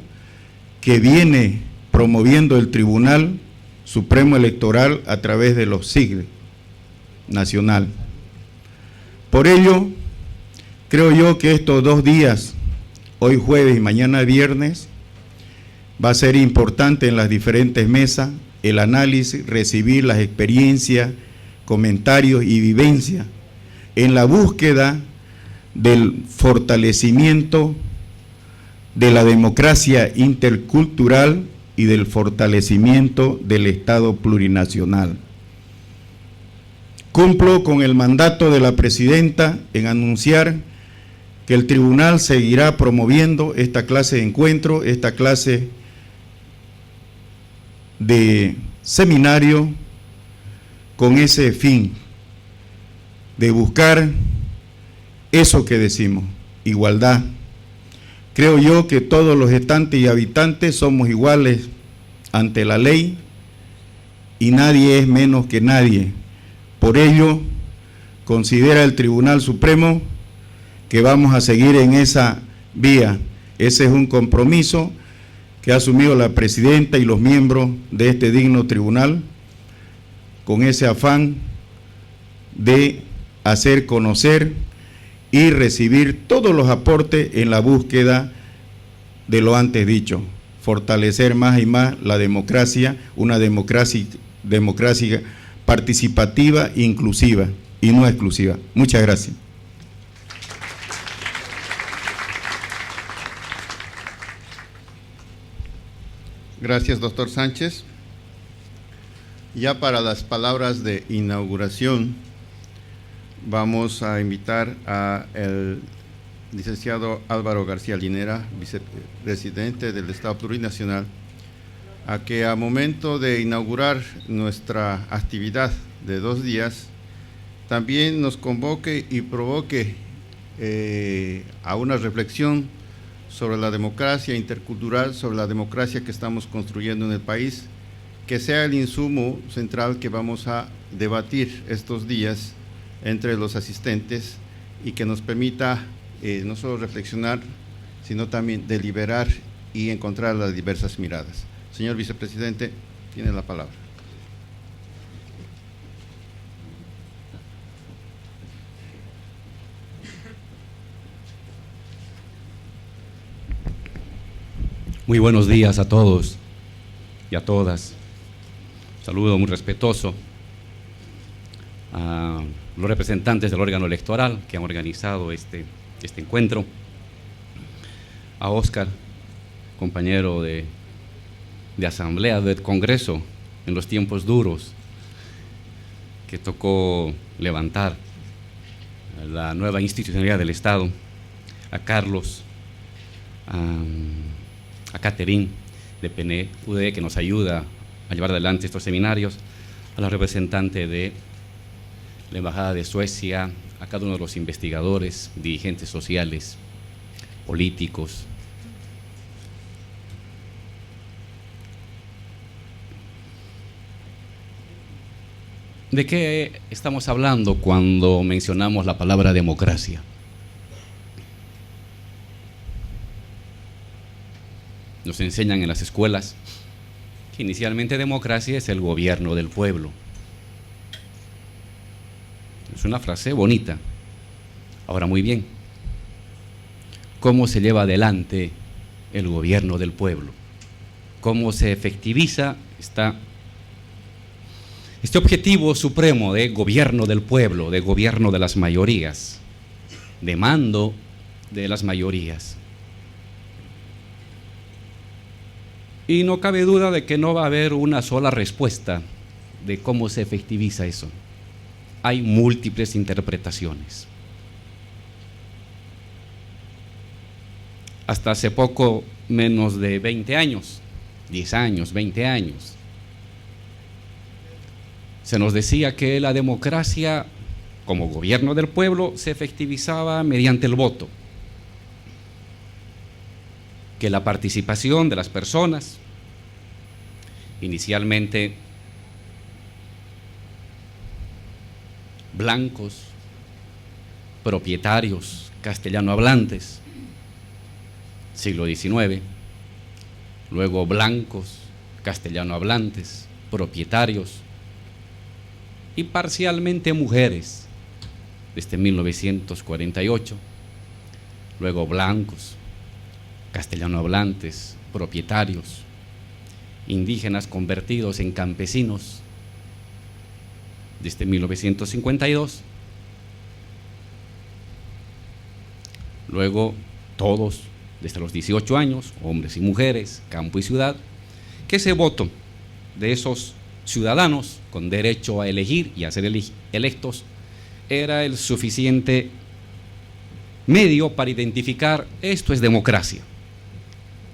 que viene promoviendo el Tribunal Supremo Electoral a través de los siglos nacional. Por ello, creo yo que estos 2 días, hoy jueves y mañana viernes, va a ser importante en las diferentes mesas el análisis, recibir las experiencias, comentarios y vivencias en la búsqueda del fortalecimiento de la democracia intercultural y del fortalecimiento del Estado plurinacional. Cumplo con el mandato de la presidenta en anunciar que el tribunal seguirá promoviendo esta clase de encuentro, esta clase de seminario, con ese fin de buscar eso que decimos, igualdad. Creo yo que todos los gestantes y habitantes somos iguales ante la ley y nadie es menos que nadie. Por ello, considera el Tribunal Supremo que vamos a seguir en esa vía. Ese es un compromiso que ha asumido la presidenta y los miembros de este digno tribunal, con ese afán de hacer conocer y recibir todos los aportes en la búsqueda de lo antes dicho, fortalecer más y más la democracia, una democracia participativa, inclusiva y no exclusiva. Muchas gracias. Gracias, doctor Sánchez. Ya para las palabras de inauguración, vamos a invitar al licenciado Álvaro García Linera, vicepresidente del Estado Plurinacional, a que a momento de inaugurar nuestra actividad de 2 días, también nos convoque y provoque a una reflexión sobre la democracia intercultural, sobre la democracia que estamos construyendo en el país, que sea el insumo central que vamos a debatir estos días entre los asistentes y que nos permita no solo reflexionar, sino también deliberar y encontrar las diversas miradas. Señor vicepresidente, tiene la palabra. Muy buenos días a todos y a todas. Saludo muy respetuoso a los representantes del órgano electoral que han organizado este encuentro, a Óscar, compañero de asamblea, de congreso en los tiempos duros que tocó levantar la nueva institucionalidad del Estado, a Carlos, a Catherine de PNUD, que nos ayuda a llevar adelante estos seminarios, a la representante de la Embajada de Suecia, a cada uno de los investigadores, dirigentes sociales, políticos. ¿De qué estamos hablando cuando mencionamos la palabra democracia? Nos enseñan en las escuelas que inicialmente democracia es el gobierno del pueblo. Es una frase bonita. Ahora, muy bien, ¿cómo se lleva adelante el gobierno del pueblo? ¿Cómo se efectiviza este objetivo supremo de gobierno del pueblo, de gobierno de las mayorías, de mando de las mayorías? Y no cabe duda de que no va a haber una sola respuesta de cómo se efectiviza eso. Hay múltiples interpretaciones. hasta hace poco menos de 20 años, 10 años, 20 años, se nos decía que la democracia como gobierno del pueblo se efectivizaba mediante el voto, que la participación de las personas, inicialmente blancos, propietarios, castellano hablantes, siglo XIX, luego blancos, castellano hablantes, propietarios y parcialmente mujeres desde 1948, luego blancos, castellano hablantes, propietarios, indígenas convertidos en campesinos desde 1952, luego todos desde los 18 años, hombres y mujeres, campo y ciudad, que ese voto de esos ciudadanos con derecho a elegir y a ser electos era el suficiente medio para identificar esto es democracia,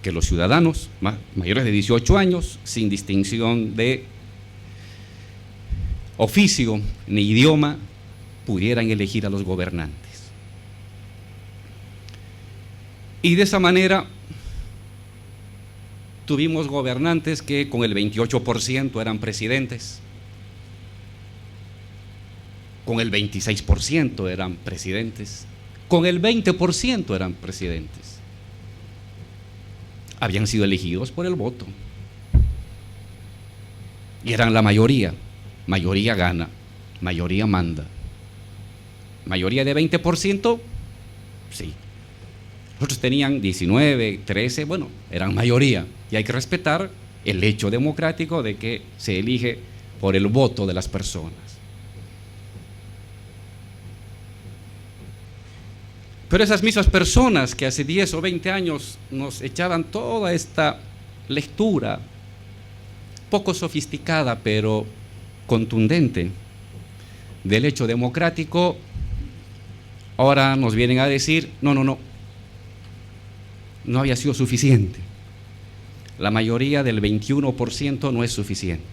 que los ciudadanos mayores de 18 años, sin distinción de oficio ni idioma, pudieran elegir a los gobernantes. Y de esa manera tuvimos gobernantes que con el 28% eran presidentes, con el 26% eran presidentes, con el 20% eran presidentes. Habían sido elegidos por el voto y eran la mayoría. Mayoría gana, mayoría manda. Mayoría de 20%, sí. Otros tenían 19, 13, bueno, eran mayoría. Y hay que respetar el hecho democrático de que se elige por el voto de las personas. Pero esas mismas personas que hace 10 o 20 años nos echaban toda esta lectura, poco sofisticada, pero contundente, del hecho democrático, ahora nos vienen a decir, no había sido suficiente. La mayoría del 21% no es suficiente.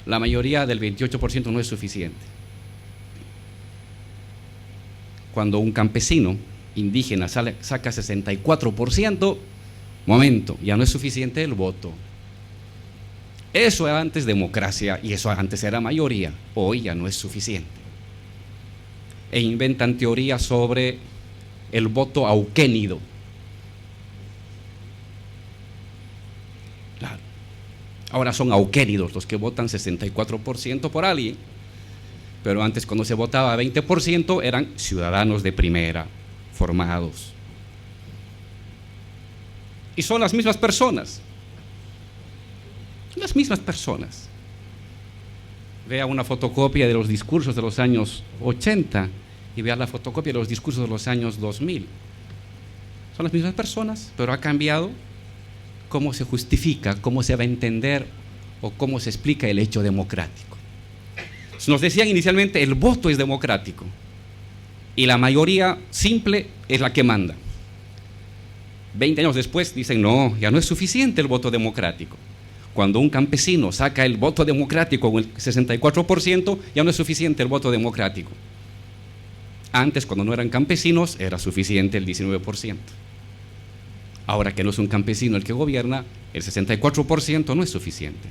La mayoría del 28% no es suficiente. Cuando un campesino indígena saca 64%, momento, ya no es suficiente el voto. Eso era antes democracia y eso antes era mayoría, hoy ya no es suficiente. E inventan teorías sobre el voto auquénido. Claro. Ahora son auquénidos los que votan 64% por alguien, pero antes cuando se votaba 20% eran ciudadanos de primera, formados. Y son las mismas personas. Las mismas personas. Vea una fotocopia de los discursos de los años 80 y vea la fotocopia de los discursos de los años 2000. Son las mismas personas, pero ha cambiado cómo se justifica, cómo se va a entender o cómo se explica el hecho democrático. Nos decían inicialmente el voto es democrático y la mayoría simple es la que manda. 20 años después dicen no, ya no es suficiente el voto democrático. Cuando un campesino saca el voto democrático con el 64%, ya no es suficiente el voto democrático. Antes, cuando no eran campesinos, era suficiente el 19%. Ahora que no es un campesino el que gobierna, el 64% no es suficiente.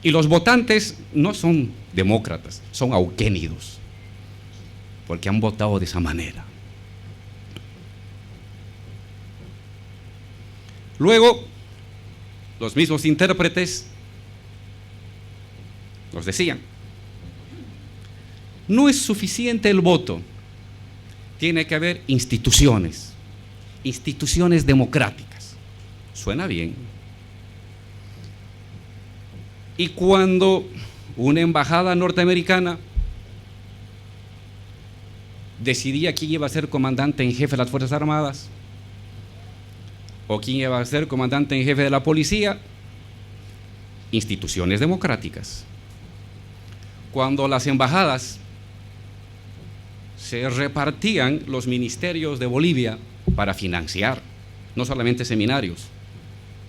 Y los votantes no son demócratas, son auquénidos, porque han votado de esa manera. Luego, los mismos intérpretes nos decían, no es suficiente el voto, tiene que haber instituciones democráticas. Suena bien. Y cuando una embajada norteamericana decidía quién iba a ser comandante en jefe de las Fuerzas Armadas, o quién iba a ser comandante en jefe de la policía, instituciones democráticas. Cuando las embajadas se repartían los ministerios de Bolivia para financiar no solamente seminarios,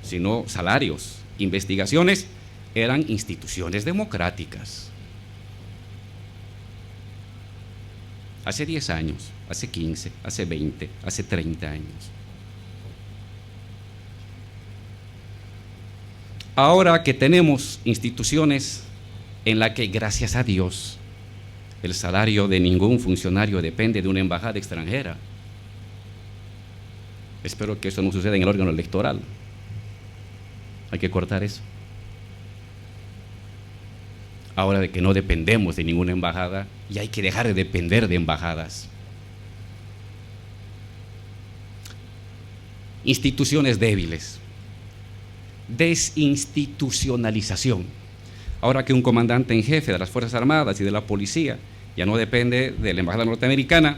sino salarios, investigaciones, eran instituciones democráticas. Hace 10 años, hace 15, hace 20, hace 30 años. Ahora que tenemos instituciones en las que, gracias a Dios, el salario de ningún funcionario depende de una embajada extranjera. Espero que eso no suceda en el órgano electoral. Hay que cortar eso. Ahora de que no dependemos de ninguna embajada, y hay que dejar de depender de embajadas. Instituciones débiles. Desinstitucionalización. Ahora que un comandante en jefe de las Fuerzas Armadas y de la policía ya no depende de la embajada norteamericana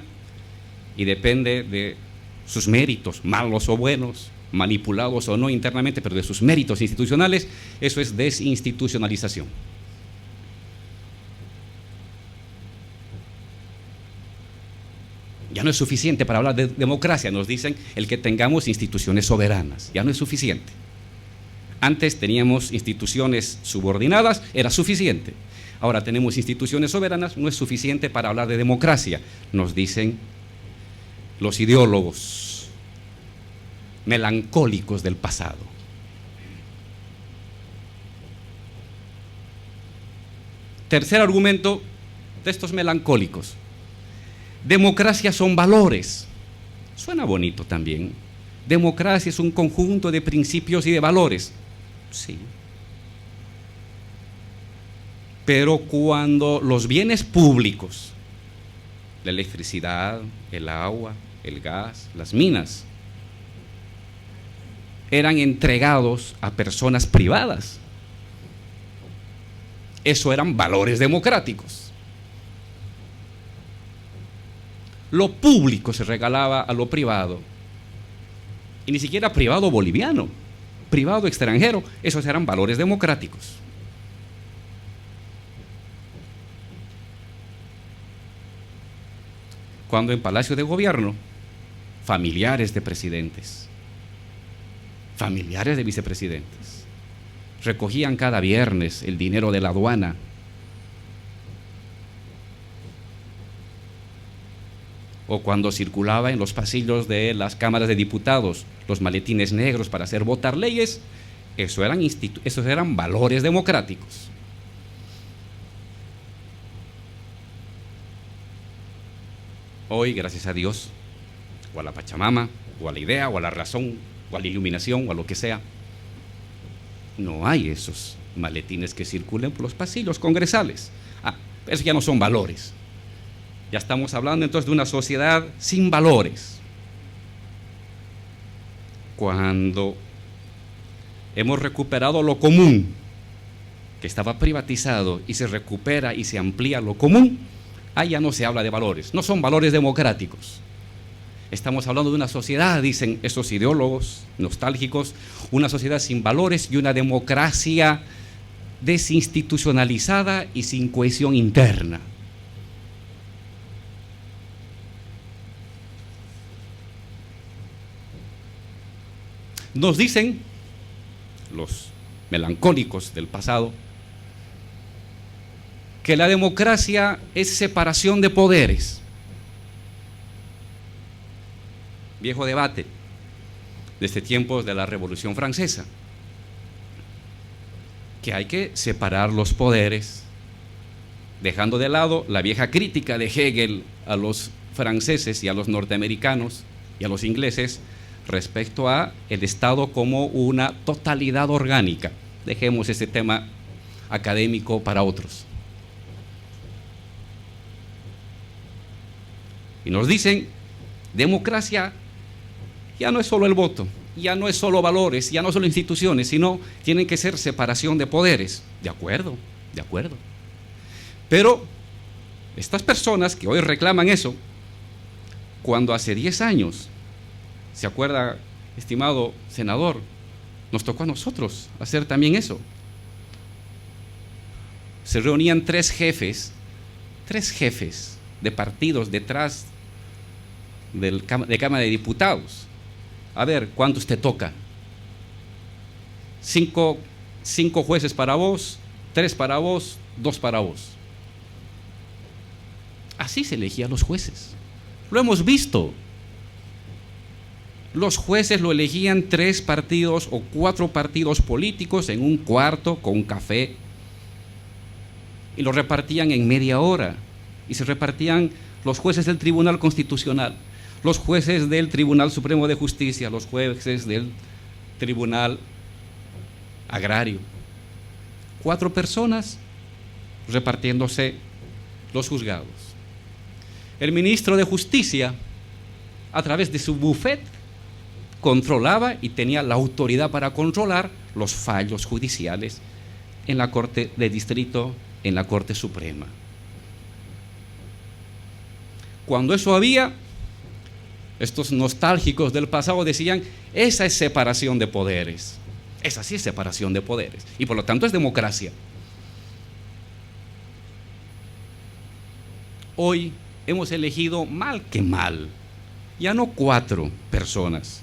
y depende de sus méritos, malos o buenos, manipulados o no internamente, pero de sus méritos institucionales, eso es desinstitucionalización. Ya no es suficiente para hablar de democracia, nos dicen el que tengamos instituciones soberanas, ya no es suficiente. Antes teníamos instituciones subordinadas, era suficiente. Ahora tenemos instituciones soberanas, no es suficiente para hablar de democracia, nos dicen los ideólogos melancólicos del pasado. Tercer argumento de estos melancólicos. Democracia son valores. Suena bonito también. Democracia es un conjunto de principios y de valores. Sí. Pero cuando los bienes públicos, la electricidad, el agua, el gas, las minas, eran entregados a personas privadas, eso eran valores democráticos. Lo público se regalaba a lo privado, y ni siquiera privado boliviano, privado extranjero, esos eran valores democráticos. Cuando en Palacio de Gobierno, familiares de presidentes, familiares de vicepresidentes, recogían cada viernes el dinero de la aduana, o cuando circulaba en los pasillos de las cámaras de diputados los maletines negros para hacer votar leyes, esos eran valores democráticos. Hoy, gracias a Dios, o a la Pachamama, o a la idea, o a la razón, o a la iluminación, o a lo que sea, no hay esos maletines que circulen por los pasillos congresales. Esos ya no son valores. Ya estamos hablando entonces de una sociedad sin valores. Cuando hemos recuperado lo común, que estaba privatizado, y se recupera y se amplía lo común, ahí ya no se habla de valores, no son valores democráticos. Estamos hablando de una sociedad, dicen esos ideólogos nostálgicos, una sociedad sin valores y una democracia desinstitucionalizada y sin cohesión interna. Nos dicen los melancólicos del pasado que la democracia es separación de poderes. Viejo debate desde tiempos de la Revolución Francesa, que hay que separar los poderes, dejando de lado la vieja crítica de Hegel a los franceses y a los norteamericanos y a los ingleses respecto a el Estado como una totalidad orgánica. Dejemos ese tema académico para otros. Y nos dicen, democracia ya no es solo el voto, ya no es solo valores, ya no solo instituciones, sino tienen que ser separación de poderes. De acuerdo, de acuerdo. Pero estas personas que hoy reclaman eso, cuando hace 10 años, ¿se acuerda, estimado senador? Nos tocó a nosotros hacer también eso. Se reunían tres jefes de partidos detrás de Cámara de Diputados. A ver, ¿cuántos te toca? Cinco jueces para vos, 3 para vos, 2 para vos. Así se elegían los jueces. Lo hemos visto. Los jueces lo elegían 3 partidos o 4 partidos políticos en un cuarto con un café. Y lo repartían en media hora. Y se repartían los jueces del Tribunal Constitucional, los jueces del Tribunal Supremo de Justicia, los jueces del Tribunal Agrario. 4 personas repartiéndose los juzgados. El ministro de Justicia, a través de su bufet, controlaba y tenía la autoridad para controlar los fallos judiciales en la Corte de Distrito, en la Corte Suprema. Cuando eso había, estos nostálgicos del pasado decían, esa es separación de poderes. Esa sí es separación de poderes. Y por lo tanto es democracia. Hoy hemos elegido mal que mal, ya no 4 personas,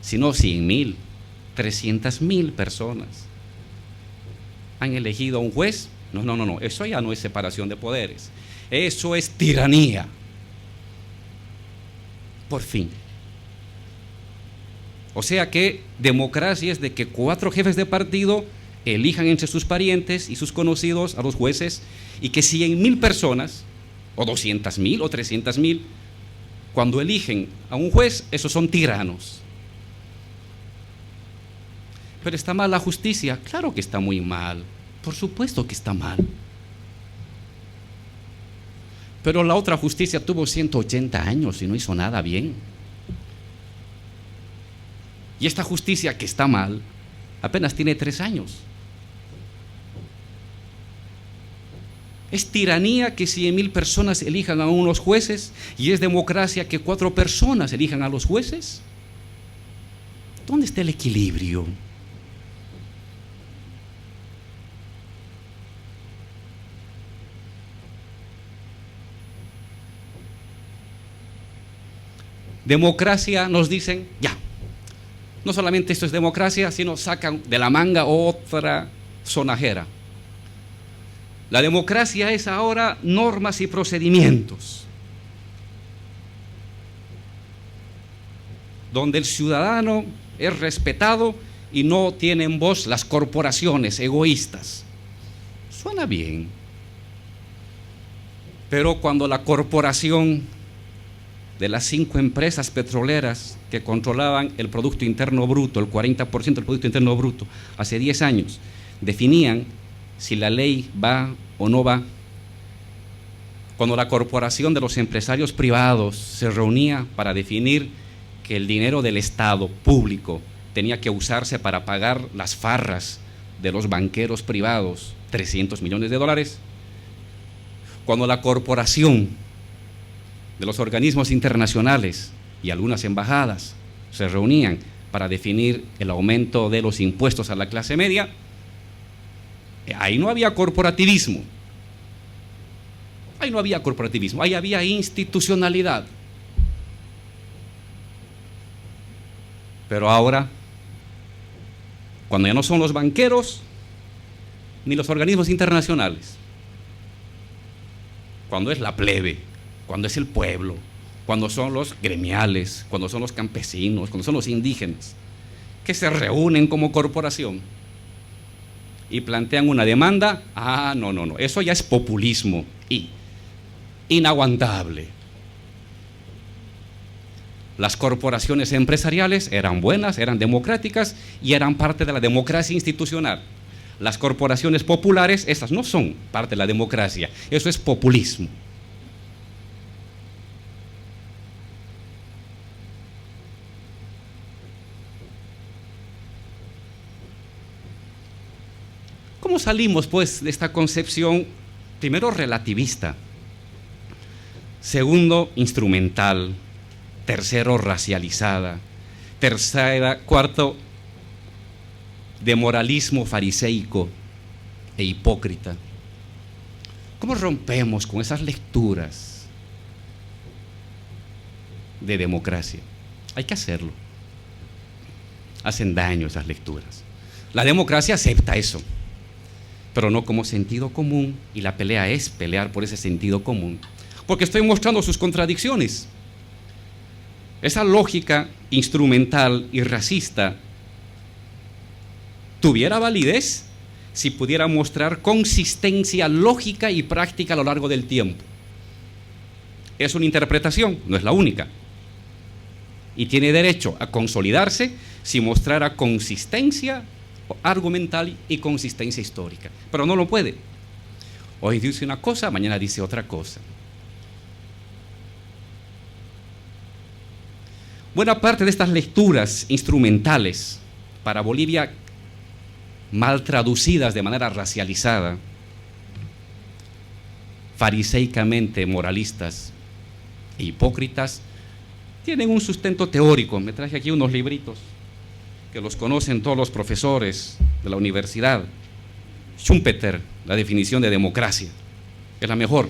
sino 100.000, 300.000 personas. Han elegido a un juez. No, eso ya no es separación de poderes, eso es tiranía. Por fin. O sea que democracia es de que 4 jefes de partido elijan entre sus parientes y sus conocidos a los jueces, y que 100.000 personas, o 200.000 o 300.000, cuando eligen a un juez, esos son tiranos. Pero ¿está mal la justicia? Claro que está muy mal. Por supuesto que está mal. Pero la otra justicia tuvo 180 años y no hizo nada bien. Y esta justicia que está mal apenas tiene 3 años. Es tiranía que 100.000 personas elijan a unos jueces, y es democracia que 4 personas elijan a los jueces. ¿Dónde está el equilibrio? Democracia, nos dicen, ya, no solamente esto es democracia, sino sacan de la manga otra sonajera. La democracia es ahora normas y procedimientos, donde el ciudadano es respetado y no tienen voz las corporaciones egoístas. Suena bien, pero cuando la corporación de las 5 empresas petroleras que controlaban el Producto Interno Bruto, el 40% del Producto Interno Bruto, hace 10 años, definían si la ley va o no va, cuando la corporación de los empresarios privados se reunía para definir que el dinero del Estado público tenía que usarse para pagar las farras de los banqueros privados, $300 millones, cuando la corporación de los organismos internacionales y algunas embajadas se reunían para definir el aumento de los impuestos a la clase media, ahí no había corporativismo. Ahí no había corporativismo, ahí había institucionalidad. Pero ahora, cuando ya no son los banqueros ni los organismos internacionales, cuando es la plebe, cuando es el pueblo, cuando son los gremiales, cuando son los campesinos, cuando son los indígenas, que se reúnen como corporación y plantean una demanda, no, eso ya es populismo y inaguantable. Las corporaciones empresariales eran buenas, eran democráticas y eran parte de la democracia institucional. Las corporaciones populares, esas no son parte de la democracia, eso es populismo. ¿Cómo salimos, pues, de esta concepción, primero, relativista, segundo, instrumental, tercero, racializada, cuarto, de moralismo fariseico e hipócrita? ¿Cómo rompemos con esas lecturas de democracia. Hay que hacerlo. Hacen daño esas lecturas. La democracia acepta eso, pero no como sentido común, y la pelea es pelear por ese sentido común, porque estoy mostrando sus contradicciones. Esa lógica instrumental y racista tuviera validez si pudiera mostrar consistencia lógica y práctica a lo largo del tiempo. Es una interpretación, no es la única, y tiene derecho a consolidarse si mostrara consistencia argumental y consistencia histórica, pero no lo puede. Hoy dice una cosa, mañana dice otra cosa. Buena parte de estas lecturas instrumentales para Bolivia, mal traducidas de manera racializada, fariseicamente moralistas e hipócritas, tienen un sustento teórico. Me traje aquí unos libritos que los conocen todos los profesores de la universidad. Schumpeter, la definición de democracia, es la mejor.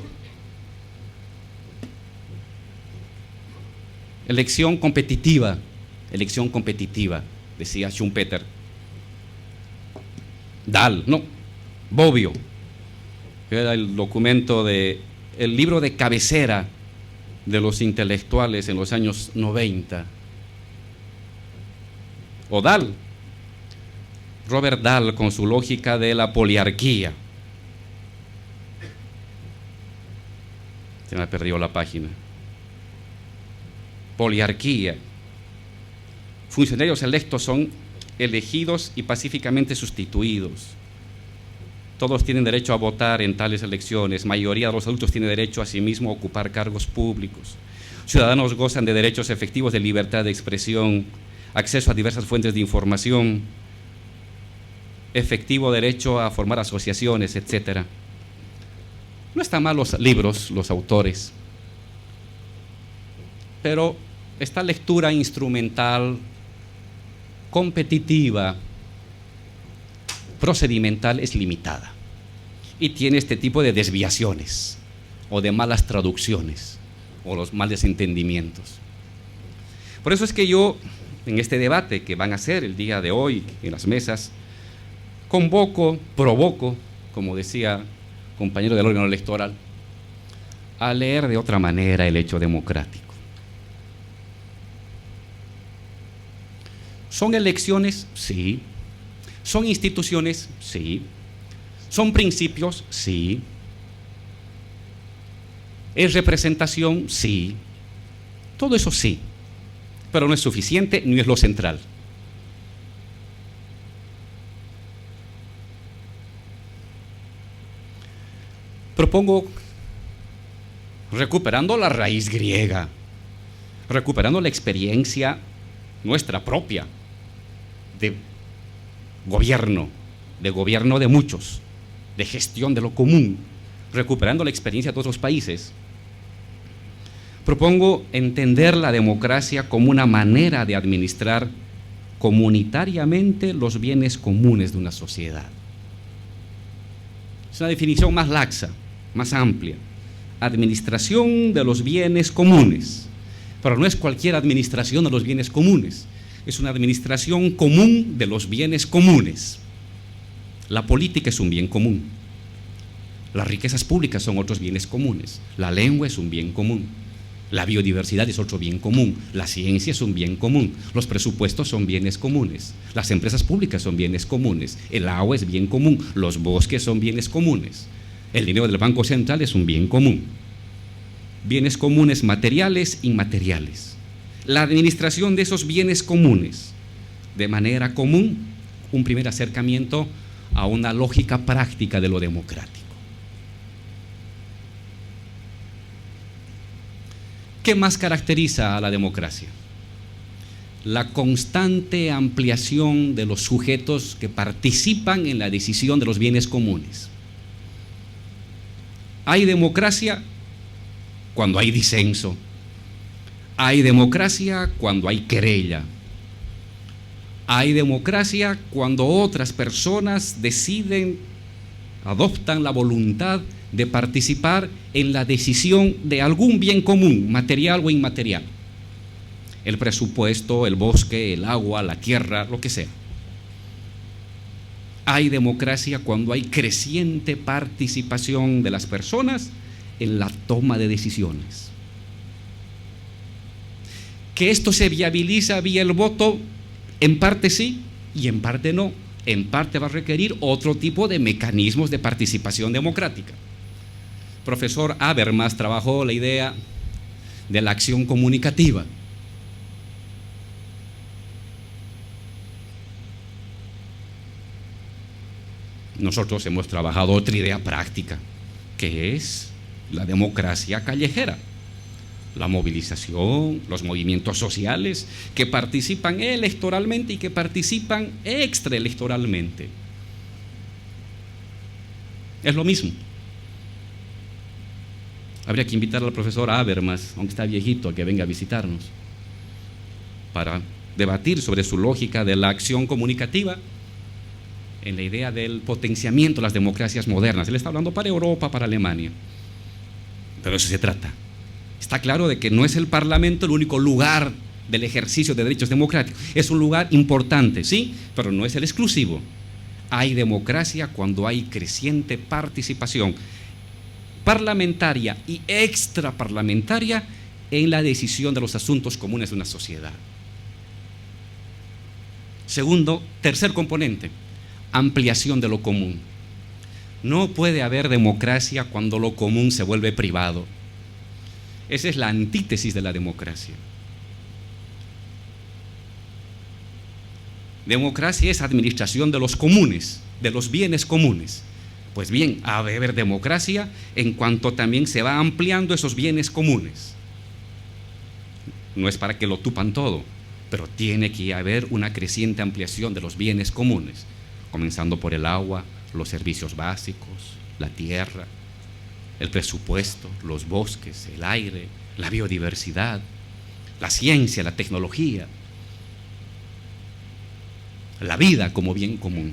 Elección competitiva, decía Schumpeter. Bobbio, que era el documento el libro de cabecera de los intelectuales en los años 90. O Dahl, Robert Dahl, con su lógica de la poliarquía. Se me perdió la página. Poliarquía. Funcionarios electos son elegidos y pacíficamente sustituidos. Todos tienen derecho a votar en tales elecciones. Mayoría de los adultos tiene derecho a sí mismo a ocupar cargos públicos. Ciudadanos gozan de derechos efectivos de libertad de expresión, acceso a diversas fuentes de información, efectivo derecho a formar asociaciones, etc. No están mal los libros, los autores, pero esta lectura instrumental, competitiva, procedimental es limitada y tiene este tipo de desviaciones o de malas traducciones o los malos entendimientos. Por eso es que yo, en este debate que van a hacer el día de hoy en las mesas, provoco, como decía el compañero del órgano electoral, a leer de otra manera el hecho democrático. ¿Son elecciones? Sí. ¿Son instituciones? Sí. ¿Son principios? Sí. ¿Es representación? Sí. Todo eso sí, pero no es suficiente ni es lo central. Propongo, recuperando la raíz griega, recuperando la experiencia nuestra propia de gobierno de muchos, de gestión de lo común, recuperando la experiencia de otros países, propongo entender la democracia como una manera de administrar comunitariamente los bienes comunes de una sociedad. Es una definición más laxa, más amplia. Administración de los bienes comunes, pero no es cualquier administración de los bienes comunes. Es una administración común de los bienes comunes. La política es un bien común. Las riquezas públicas son otros bienes comunes. La lengua es un bien común. La biodiversidad es otro bien común. La ciencia es un bien común. Los presupuestos son bienes comunes. Las empresas públicas son bienes comunes. El agua es bien común. Los bosques son bienes comunes. El dinero del Banco Central es un bien común. Bienes comunes materiales, inmateriales. La administración de esos bienes comunes de manera común, un primer acercamiento a una lógica práctica de lo democrático. ¿Qué más caracteriza a la democracia? La constante ampliación de los sujetos que participan en la decisión de los bienes comunes. Hay democracia cuando hay disenso. Hay democracia cuando hay querella. Hay democracia cuando otras personas deciden, adoptan la voluntad de participar en la decisión de algún bien común, material o inmaterial. el presupuesto, el bosque, el agua, la tierra, lo que sea. Hay democracia cuando hay creciente participación de las personas en la toma de decisiones. Que esto se viabiliza vía el voto, en parte sí y en parte no. En parte va a requerir otro tipo de mecanismos de participación democrática. Profesor Habermas trabajó la idea de la acción comunicativa. Nosotros hemos trabajado otra idea práctica, que es la democracia callejera. La movilización, los movimientos sociales que participan electoralmente y que participan extraelectoralmente. Es lo mismo. Habría que invitar al profesor Habermas, aunque está viejito, a que venga a visitarnos, para debatir sobre su lógica de la acción comunicativa en la idea del potenciamiento de las democracias modernas. Él está hablando para Europa, para Alemania. Pero de eso se trata. Está claro de que no es el Parlamento el único lugar del ejercicio de derechos democráticos. Es un lugar importante, sí, pero no es el exclusivo. Hay democracia cuando hay creciente participación parlamentaria y extraparlamentaria en la decisión de los asuntos comunes de una sociedad. Segundo, tercer componente, ampliación de lo común. No puede haber democracia cuando lo común se vuelve privado. Esa es la antítesis de la democracia. Democracia es administración de los comunes, de los bienes comunes. Pues bien, ha de haber democracia en cuanto también se va ampliando esos bienes comunes. No es para que lo tupan todo, pero tiene que haber una creciente ampliación de los bienes comunes, comenzando por el agua, los servicios básicos, la tierra, el presupuesto, los bosques, el aire, la biodiversidad, la ciencia, la tecnología, la vida como bien común.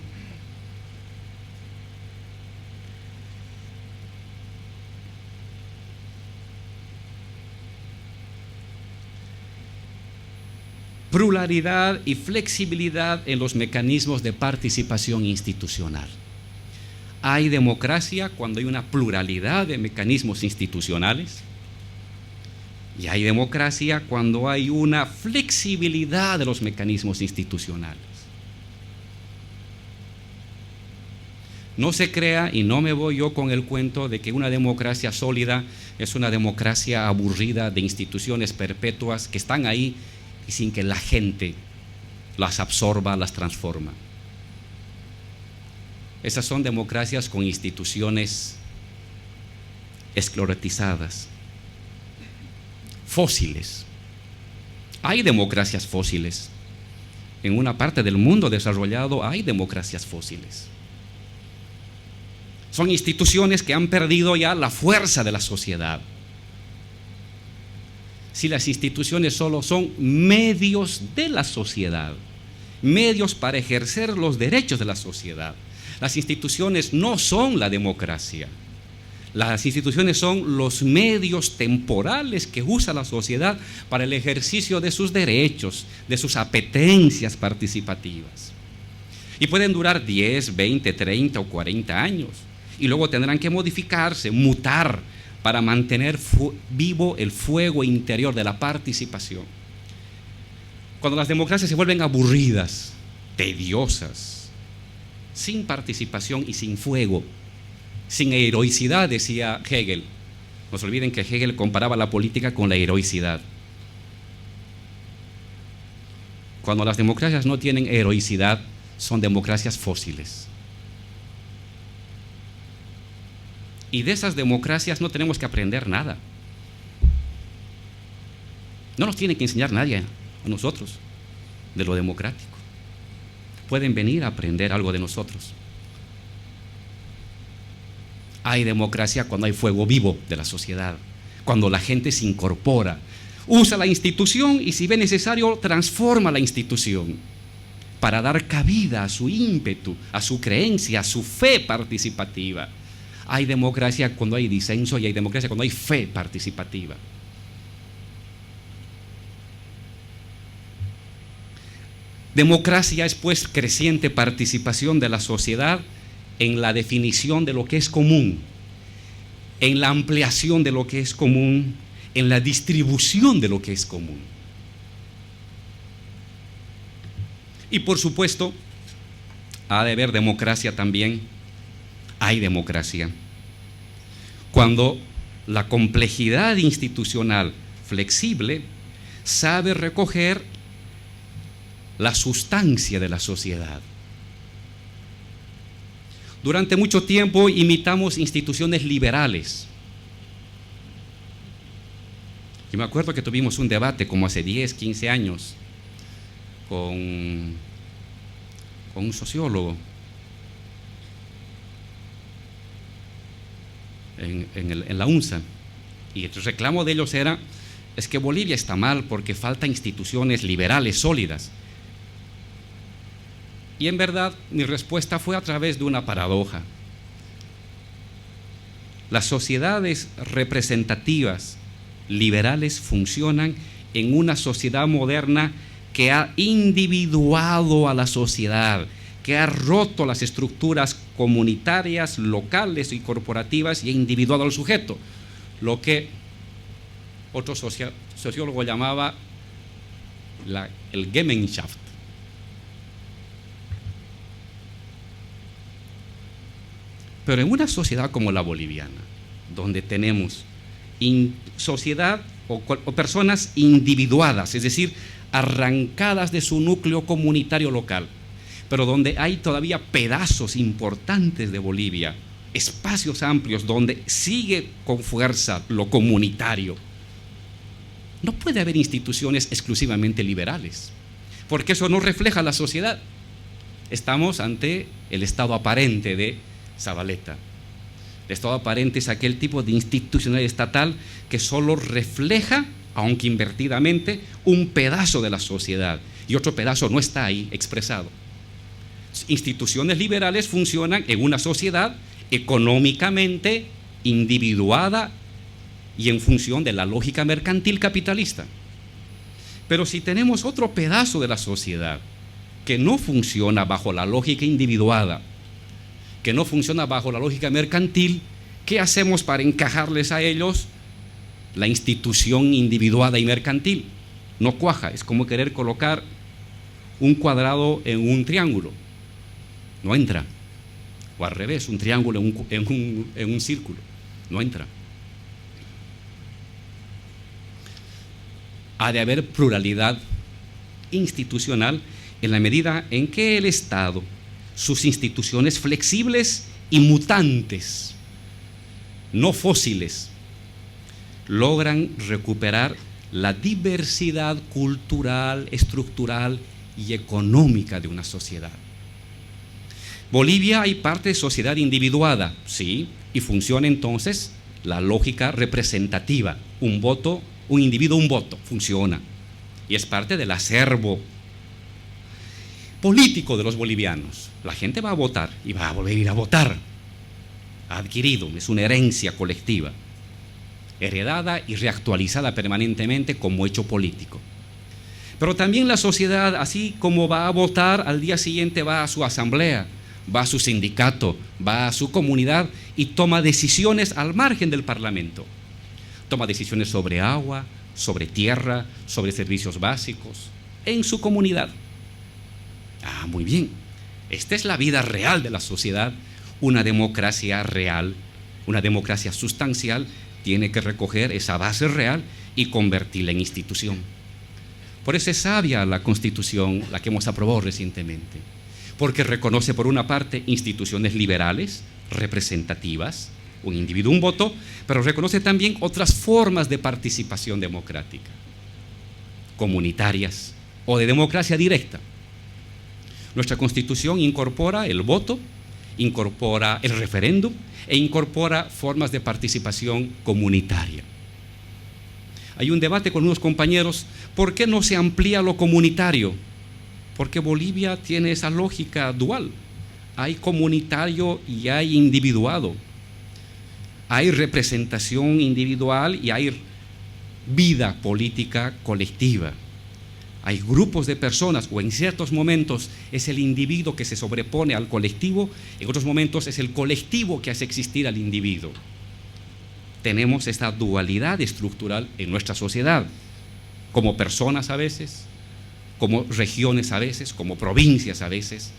Pluralidad y flexibilidad en los mecanismos de participación institucional. Hay democracia cuando hay una pluralidad de mecanismos institucionales y hay democracia cuando hay una flexibilidad de los mecanismos institucionales. No se crea, y no me voy yo con el cuento de que una democracia sólida es una democracia aburrida de instituciones perpetuas que están ahí y sin que la gente las absorba, las transforma. Esas son democracias con instituciones esclerotizadas, fósiles. Hay democracias fósiles. En una parte del mundo desarrollado hay democracias fósiles. Son instituciones que han perdido ya la fuerza de la sociedad. Si las instituciones solo son medios de la sociedad, medios para ejercer los derechos de la sociedad, las instituciones no son la democracia. Las instituciones son los medios temporales que usa la sociedad para el ejercicio de sus derechos, de sus apetencias participativas. Y pueden durar 10, 20, 30 o 40 años. Y luego tendrán que modificarse, mutar, para mantener vivo el fuego interior de la participación. Cuando las democracias se vuelven aburridas, tediosas, sin participación y sin fuego, sin heroicidad, decía Hegel. No se olviden que Hegel comparaba la política con la heroicidad. Cuando las democracias no tienen heroicidad, son democracias fósiles. Y de esas democracias no tenemos que aprender nada. No nos tiene que enseñar nadie a nosotros de lo democrático. Pueden venir a aprender algo de nosotros. Hay democracia cuando hay fuego vivo de la sociedad, cuando la gente se incorpora, usa la institución y si ve necesario transforma la institución para dar cabida a su ímpetu, a su creencia, a su fe participativa. Hay democracia cuando hay disenso y hay democracia cuando hay fe participativa. Democracia es pues creciente participación de la sociedad en la definición de lo que es común, en la ampliación de lo que es común, en la distribución de lo que es común. Y por supuesto, ha de haber democracia también. Hay democracia cuando la complejidad institucional flexible sabe recoger la sustancia de la sociedad. Durante mucho tiempo imitamos instituciones liberales. Yo me acuerdo que tuvimos un debate como hace 10, 15 años con un sociólogo en la UNSA, y el reclamo de ellos es que Bolivia está mal porque falta instituciones liberales sólidas. Y en verdad mi respuesta fue a través de una paradoja. Las sociedades representativas liberales funcionan en una sociedad moderna que ha individuado a la sociedad, que ha roto las estructuras comunitarias, locales y corporativas y ha individuado al sujeto, lo que otro sociólogo llamaba el Gemeinschaft. Pero en una sociedad como la boliviana, donde tenemos sociedad o personas individuadas, es decir, arrancadas de su núcleo comunitario local, pero donde hay todavía pedazos importantes de Bolivia, espacios amplios donde sigue con fuerza lo comunitario, no puede haber instituciones exclusivamente liberales, porque eso no refleja la sociedad. Estamos ante el estado aparente de Zavaleta. El estado aparente es aquel tipo de institucionalidad estatal que solo refleja, aunque invertidamente, un pedazo de la sociedad y otro pedazo no está ahí expresado. Instituciones liberales funcionan en una sociedad económicamente individuada y en función de la lógica mercantil capitalista. Pero si tenemos otro pedazo de la sociedad que no funciona bajo la lógica individuada, que no funciona bajo la lógica mercantil, ¿qué hacemos para encajarles a ellos la institución individuada y mercantil? No cuaja, es como querer colocar un cuadrado en un triángulo, no entra. O al revés, un triángulo en un círculo, no entra. Ha de haber pluralidad institucional en la medida en que el Estado, sus instituciones flexibles y mutantes, no fósiles, logran recuperar la diversidad cultural, estructural y económica de una sociedad. Bolivia hay parte de sociedad individuada, sí, y funciona entonces la lógica representativa, un voto, un individuo, un voto, funciona, y es parte del acervo político de los bolivianos. La gente va a votar y va a volver a ir a votar. Adquirido, es una herencia colectiva, heredada y reactualizada permanentemente como hecho político. Pero también la sociedad, así como va a votar, al día siguiente va a su asamblea, va a su sindicato, va a su comunidad y toma decisiones al margen del parlamento. Toma decisiones sobre agua, sobre tierra, sobre servicios básicos, en su comunidad. Ah, muy bien. Esta es la vida real de la sociedad. Una democracia real, una democracia sustancial, tiene que recoger esa base real y convertirla en institución. Por eso es sabia la Constitución, la que hemos aprobado recientemente, porque reconoce por una parte instituciones liberales, representativas, un individuo, un voto, pero reconoce también otras formas de participación democrática, comunitarias o de democracia directa. Nuestra Constitución incorpora el voto, incorpora el referéndum e incorpora formas de participación comunitaria. Hay un debate con unos compañeros, ¿por qué no se amplía lo comunitario? Porque Bolivia tiene esa lógica dual. Hay comunitario y hay individuado. Hay representación individual y hay vida política colectiva. Hay grupos de personas, o en ciertos momentos es el individuo que se sobrepone al colectivo, en otros momentos es el colectivo que hace existir al individuo. Tenemos esta dualidad estructural en nuestra sociedad, como personas a veces, como regiones a veces, como provincias a veces,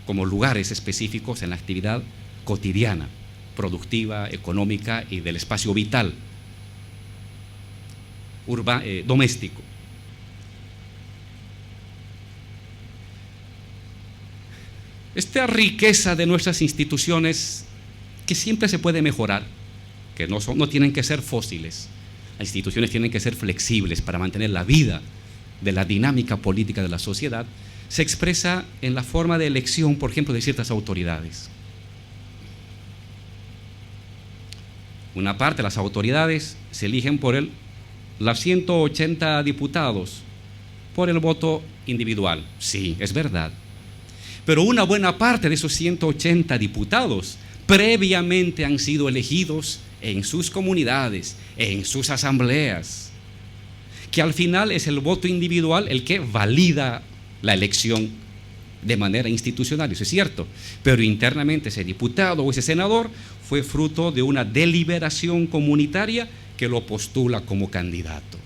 como lugares específicos en la actividad cotidiana, productiva, económica y del espacio vital, doméstico. Esta riqueza de nuestras instituciones, que siempre se puede mejorar, que no tienen que ser fósiles, las instituciones tienen que ser flexibles para mantener la vida de la dinámica política de la sociedad, se expresa en la forma de elección, por ejemplo, de ciertas autoridades. Una parte de las autoridades se eligen por los 180 diputados, por el voto individual. Sí, es verdad. Pero una buena parte de esos 180 diputados previamente han sido elegidos en sus comunidades, en sus asambleas, que al final es el voto individual el que valida la elección de manera institucional, eso es cierto, pero internamente ese diputado o ese senador fue fruto de una deliberación comunitaria que lo postula como candidato.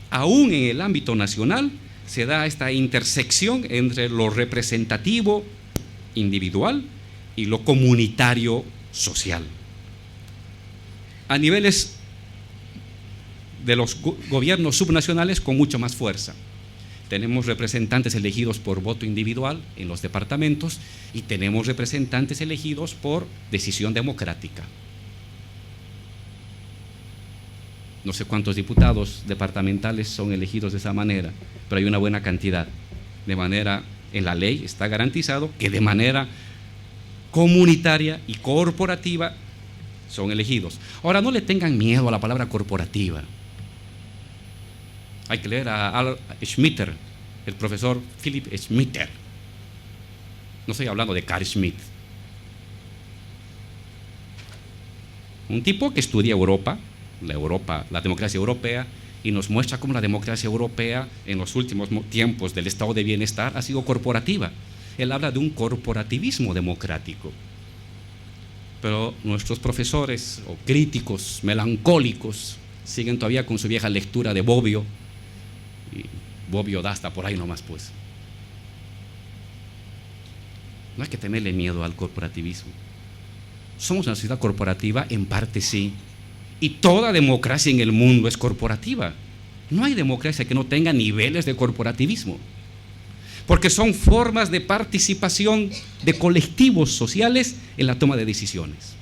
Aún en el ámbito nacional se da esta intersección entre lo representativo individual y lo comunitario social. A niveles de los gobiernos subnacionales con mucho más fuerza. Tenemos representantes elegidos por voto individual en los departamentos y tenemos representantes elegidos por decisión democrática. No sé cuántos diputados departamentales son elegidos de esa manera, pero hay una buena cantidad. De manera, en la ley está garantizado que de manera comunitaria y corporativa son elegidos. Ahora, no le tengan miedo a la palabra corporativa. Hay que leer a Schmitter, el profesor Philip Schmitter. No estoy hablando de Carl Schmitt. Un tipo que estudia Europa, la democracia europea, y nos muestra cómo la democracia europea en los últimos tiempos del estado de bienestar ha sido corporativa. Él habla de un corporativismo democrático. Pero nuestros profesores o críticos melancólicos siguen todavía con su vieja lectura de Bobbio, y Bobbio da hasta por ahí nomás, pues. No hay que tenerle miedo al corporativismo. Somos una sociedad corporativa, en parte sí, y toda democracia en el mundo es corporativa. No hay democracia que no tenga niveles de corporativismo, porque son formas de participación de colectivos sociales en la toma de decisiones.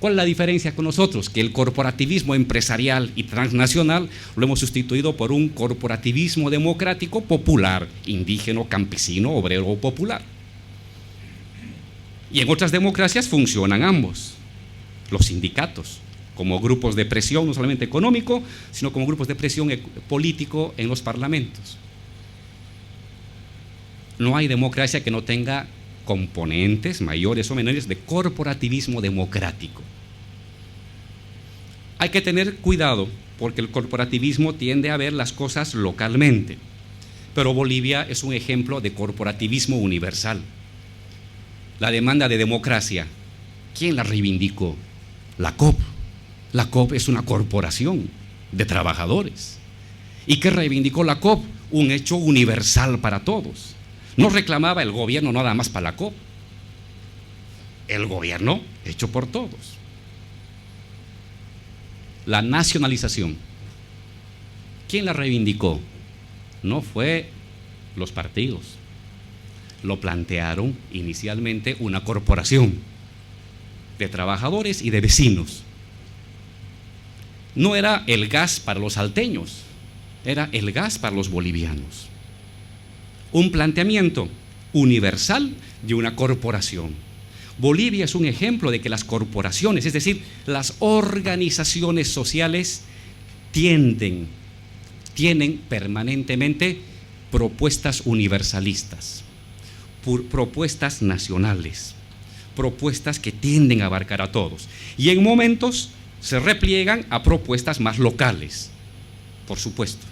¿Cuál es la diferencia con nosotros? Que el corporativismo empresarial y transnacional lo hemos sustituido por un corporativismo democrático popular, indígena, campesino, obrero o popular. Y en otras democracias funcionan ambos. Los sindicatos, como grupos de presión, no solamente económico, sino como grupos de presión político en los parlamentos. No hay democracia que no tenga componentes mayores o menores de corporativismo democrático. Hay que tener cuidado porque el corporativismo tiende a ver las cosas localmente, pero Bolivia es un ejemplo de corporativismo universal. La demanda de democracia, ¿quién la reivindicó? La COP. La COP es una corporación de trabajadores. ¿Y qué reivindicó la COP? Un hecho universal para todos. No reclamaba el gobierno nada más para la COP, el gobierno hecho por todos. La nacionalización, ¿quién la reivindicó? No fue los partidos, lo plantearon inicialmente una corporación de trabajadores y de vecinos. No era el gas para los salteños, era el gas para los bolivianos. Un planteamiento universal de una corporación. Bolivia es un ejemplo de que las corporaciones, es decir, las organizaciones sociales tienen permanentemente propuestas universalistas, propuestas nacionales, propuestas que tienden a abarcar a todos. Y en momentos se repliegan a propuestas más locales. por supuesto.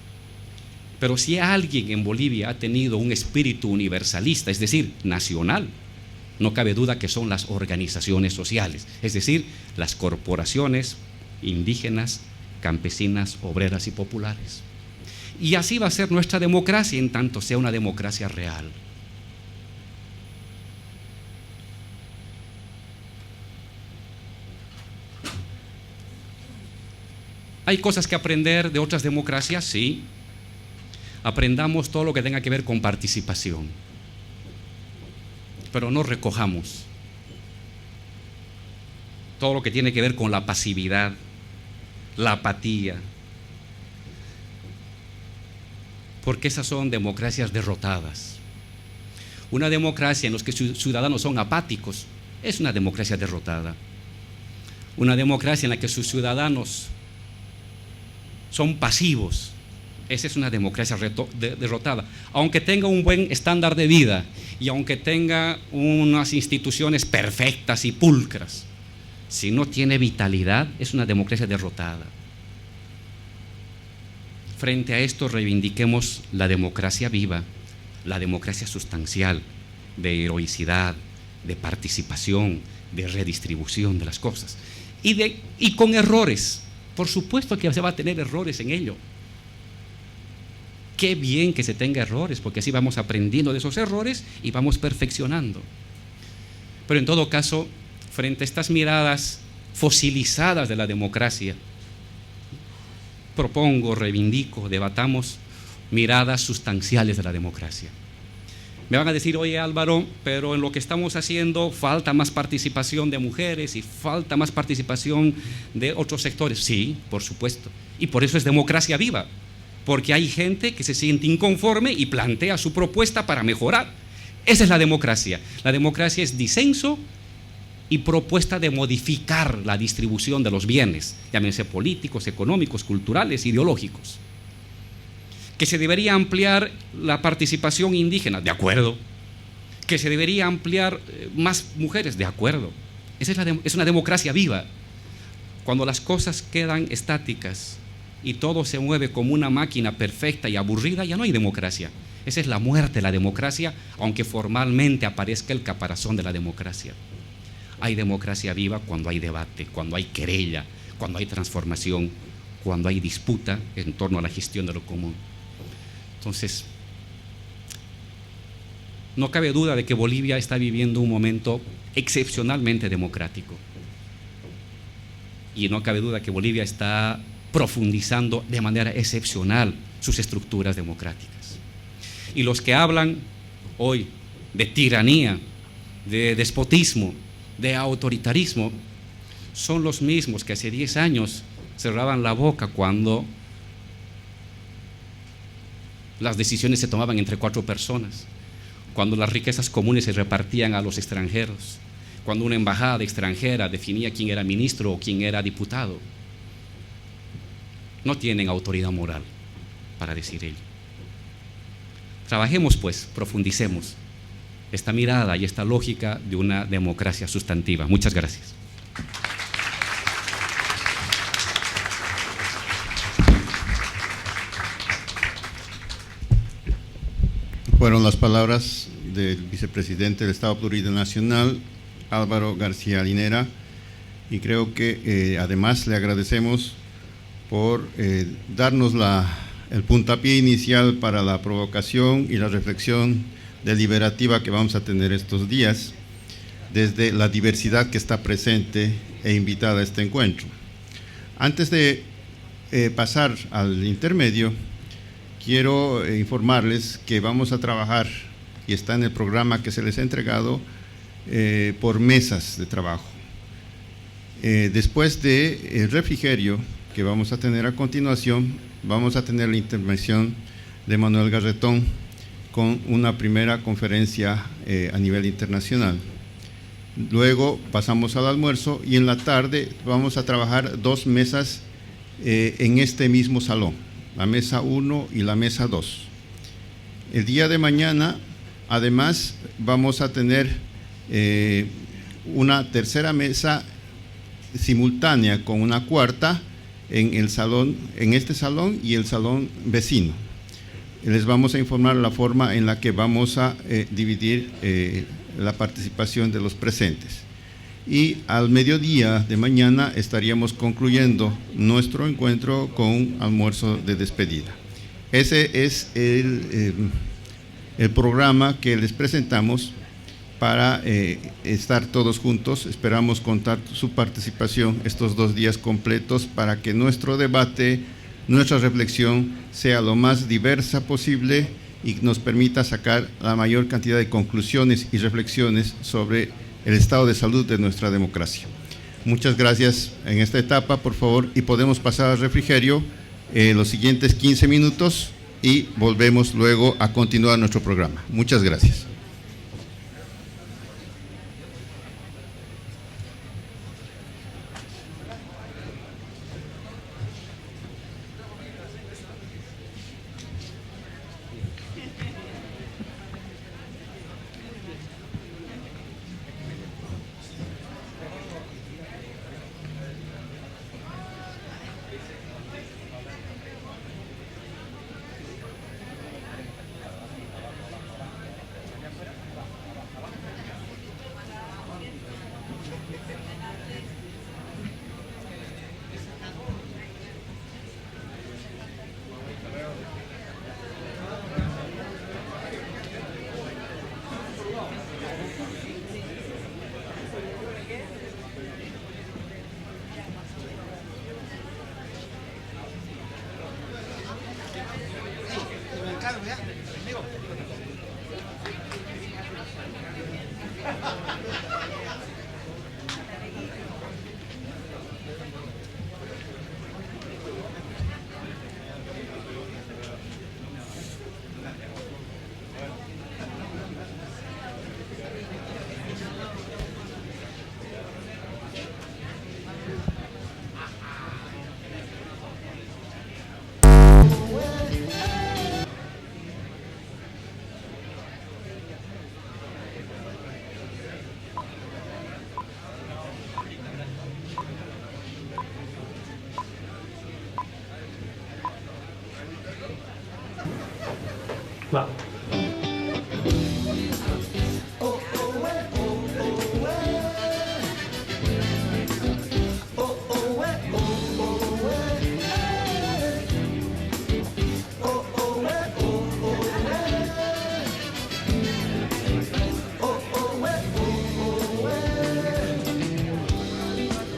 Pero si alguien en Bolivia ha tenido un espíritu universalista, es decir, nacional, no cabe duda que son las organizaciones sociales, es decir, las corporaciones indígenas, campesinas, obreras y populares. Y así va a ser nuestra democracia en tanto sea una democracia real. ¿Hay cosas que aprender de otras democracias? Sí. Aprendamos todo lo que tenga que ver con participación, pero no recojamos todo lo que tiene que ver con la pasividad, la apatía, porque esas son democracias derrotadas. Una democracia en la que sus ciudadanos son apáticos es una democracia derrotada. Una democracia en la que sus ciudadanos son pasivos, esa es una democracia derrotada. Aunque tenga un buen estándar de vida y aunque tenga unas instituciones perfectas y pulcras, si no tiene vitalidad, es una democracia derrotada. Frente a esto, reivindiquemos la democracia viva, la democracia sustancial, de heroicidad, de participación, de redistribución de las cosas. Y con errores. Por supuesto que se va a tener errores en ello. Qué bien que se tenga errores, porque así vamos aprendiendo de esos errores y vamos perfeccionando. Pero en todo caso, frente a estas miradas fosilizadas de la democracia, propongo, reivindico, debatamos miradas sustanciales de la democracia. Me van a decir, oye Álvaro, pero en lo que estamos haciendo falta más participación de mujeres y falta más participación de otros sectores. Sí, por supuesto. Y por eso es democracia viva. Porque hay gente que se siente inconforme y plantea su propuesta para mejorar. Esa es la democracia. La democracia es disenso y propuesta de modificar la distribución de los bienes, llámense políticos, económicos, culturales, ideológicos. Que se debería ampliar la participación indígena, de acuerdo. Que se debería ampliar más mujeres, de acuerdo. Esa es una democracia viva. Cuando las cosas quedan estáticas y todo se mueve como una máquina perfecta y aburrida, ya no hay democracia. Esa es la muerte de la democracia, aunque formalmente aparezca el caparazón de la democracia. Hay democracia viva cuando hay debate, cuando hay querella, cuando hay transformación, cuando hay disputa en torno a la gestión de lo común. Entonces, no cabe duda de que Bolivia está viviendo un momento excepcionalmente democrático. Y no cabe duda que Bolivia está profundizando de manera excepcional sus estructuras democráticas. Y los que hablan hoy de tiranía, de despotismo, de autoritarismo, son los mismos que hace 10 años cerraban la boca cuando las decisiones se tomaban entre 4 personas, cuando las riquezas comunes se repartían a los extranjeros, cuando una embajada extranjera definía quién era ministro o quién era diputado. No tienen autoridad moral para decir ello. Trabajemos pues, profundicemos esta mirada y esta lógica de una democracia sustantiva. Muchas gracias. Fueron las palabras del vicepresidente del Estado Plurinacional, Álvaro García Linera, y creo que además le agradecemos por darnos el puntapié inicial para la provocación y la reflexión deliberativa que vamos a tener estos días, desde la diversidad que está presente e invitada a este encuentro. Antes de pasar al intermedio, quiero informarles que vamos a trabajar, y está en el programa que se les ha entregado, por mesas de trabajo. Después del refrigerio que vamos a tener a continuación, vamos a tener la intervención de Manuel Garretón con una primera conferencia a nivel internacional. Luego pasamos al almuerzo y en la tarde vamos a trabajar 2 mesas en este mismo salón, la mesa 1 y la mesa 2. El día de mañana, además, vamos a tener una tercera mesa simultánea con una cuarta en el salón, en este salón y el salón vecino. Les vamos a informar la forma en la que vamos a dividir la participación de los presentes. Y al mediodía de mañana estaríamos concluyendo nuestro encuentro con un almuerzo de despedida. Ese es el programa que les presentamos para estar todos juntos. Esperamos contar su participación estos 2 días completos para que nuestro debate, nuestra reflexión sea lo más diversa posible y nos permita sacar la mayor cantidad de conclusiones y reflexiones sobre el estado de salud de nuestra democracia. Muchas gracias en esta etapa, por favor, y podemos pasar al refrigerio los siguientes 15 minutos y volvemos luego a continuar nuestro programa. Muchas gracias.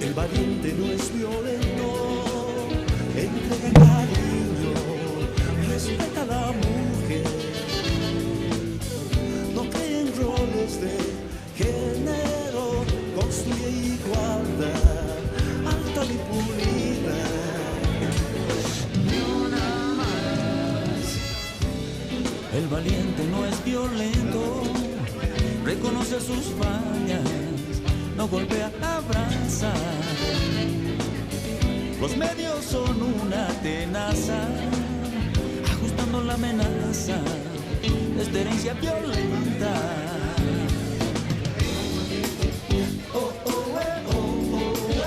El valiente no es violento, entrega cariño, respeta a la mujer, no cree en roles de género, construye igualdad, alta y pulida. Ni una más. El valiente no es violento, reconoce sus fallas, no golpea, abraza. Los medios son una tenaza, ajustando la amenaza, esta herencia violenta. Oh, oh, oh, oh, oh,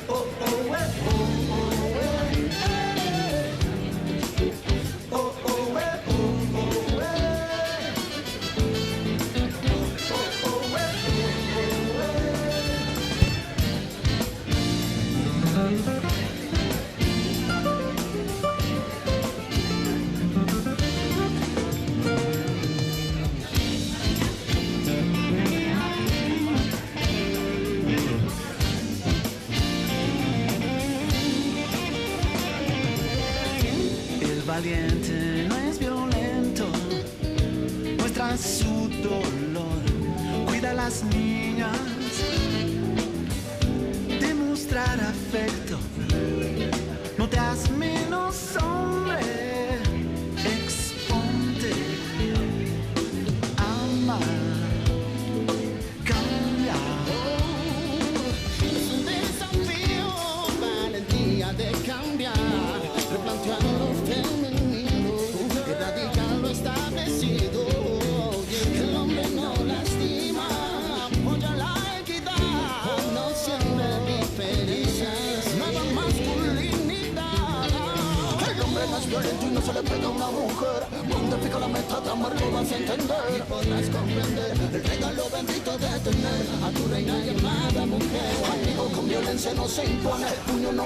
oh, oh, oh, valiente no es violento, muestra su dolor, cuida a las niñas, demostrar afecto, no te hagas menos hombre, exponte, ama, cambia. Es un desafío, valentía de cambiar, replantear lo femenino, erradicar lo establecido, que el hombre no lastima, apoya la equidad, no siempre diferente. es violento y no se le pega a una mujer. Donde pica la meta de amar lo vas a entender y podrás comprender el regalo bendito de tener a tu reina llamada mujer. Amigo, con violencia no se impone, el puño no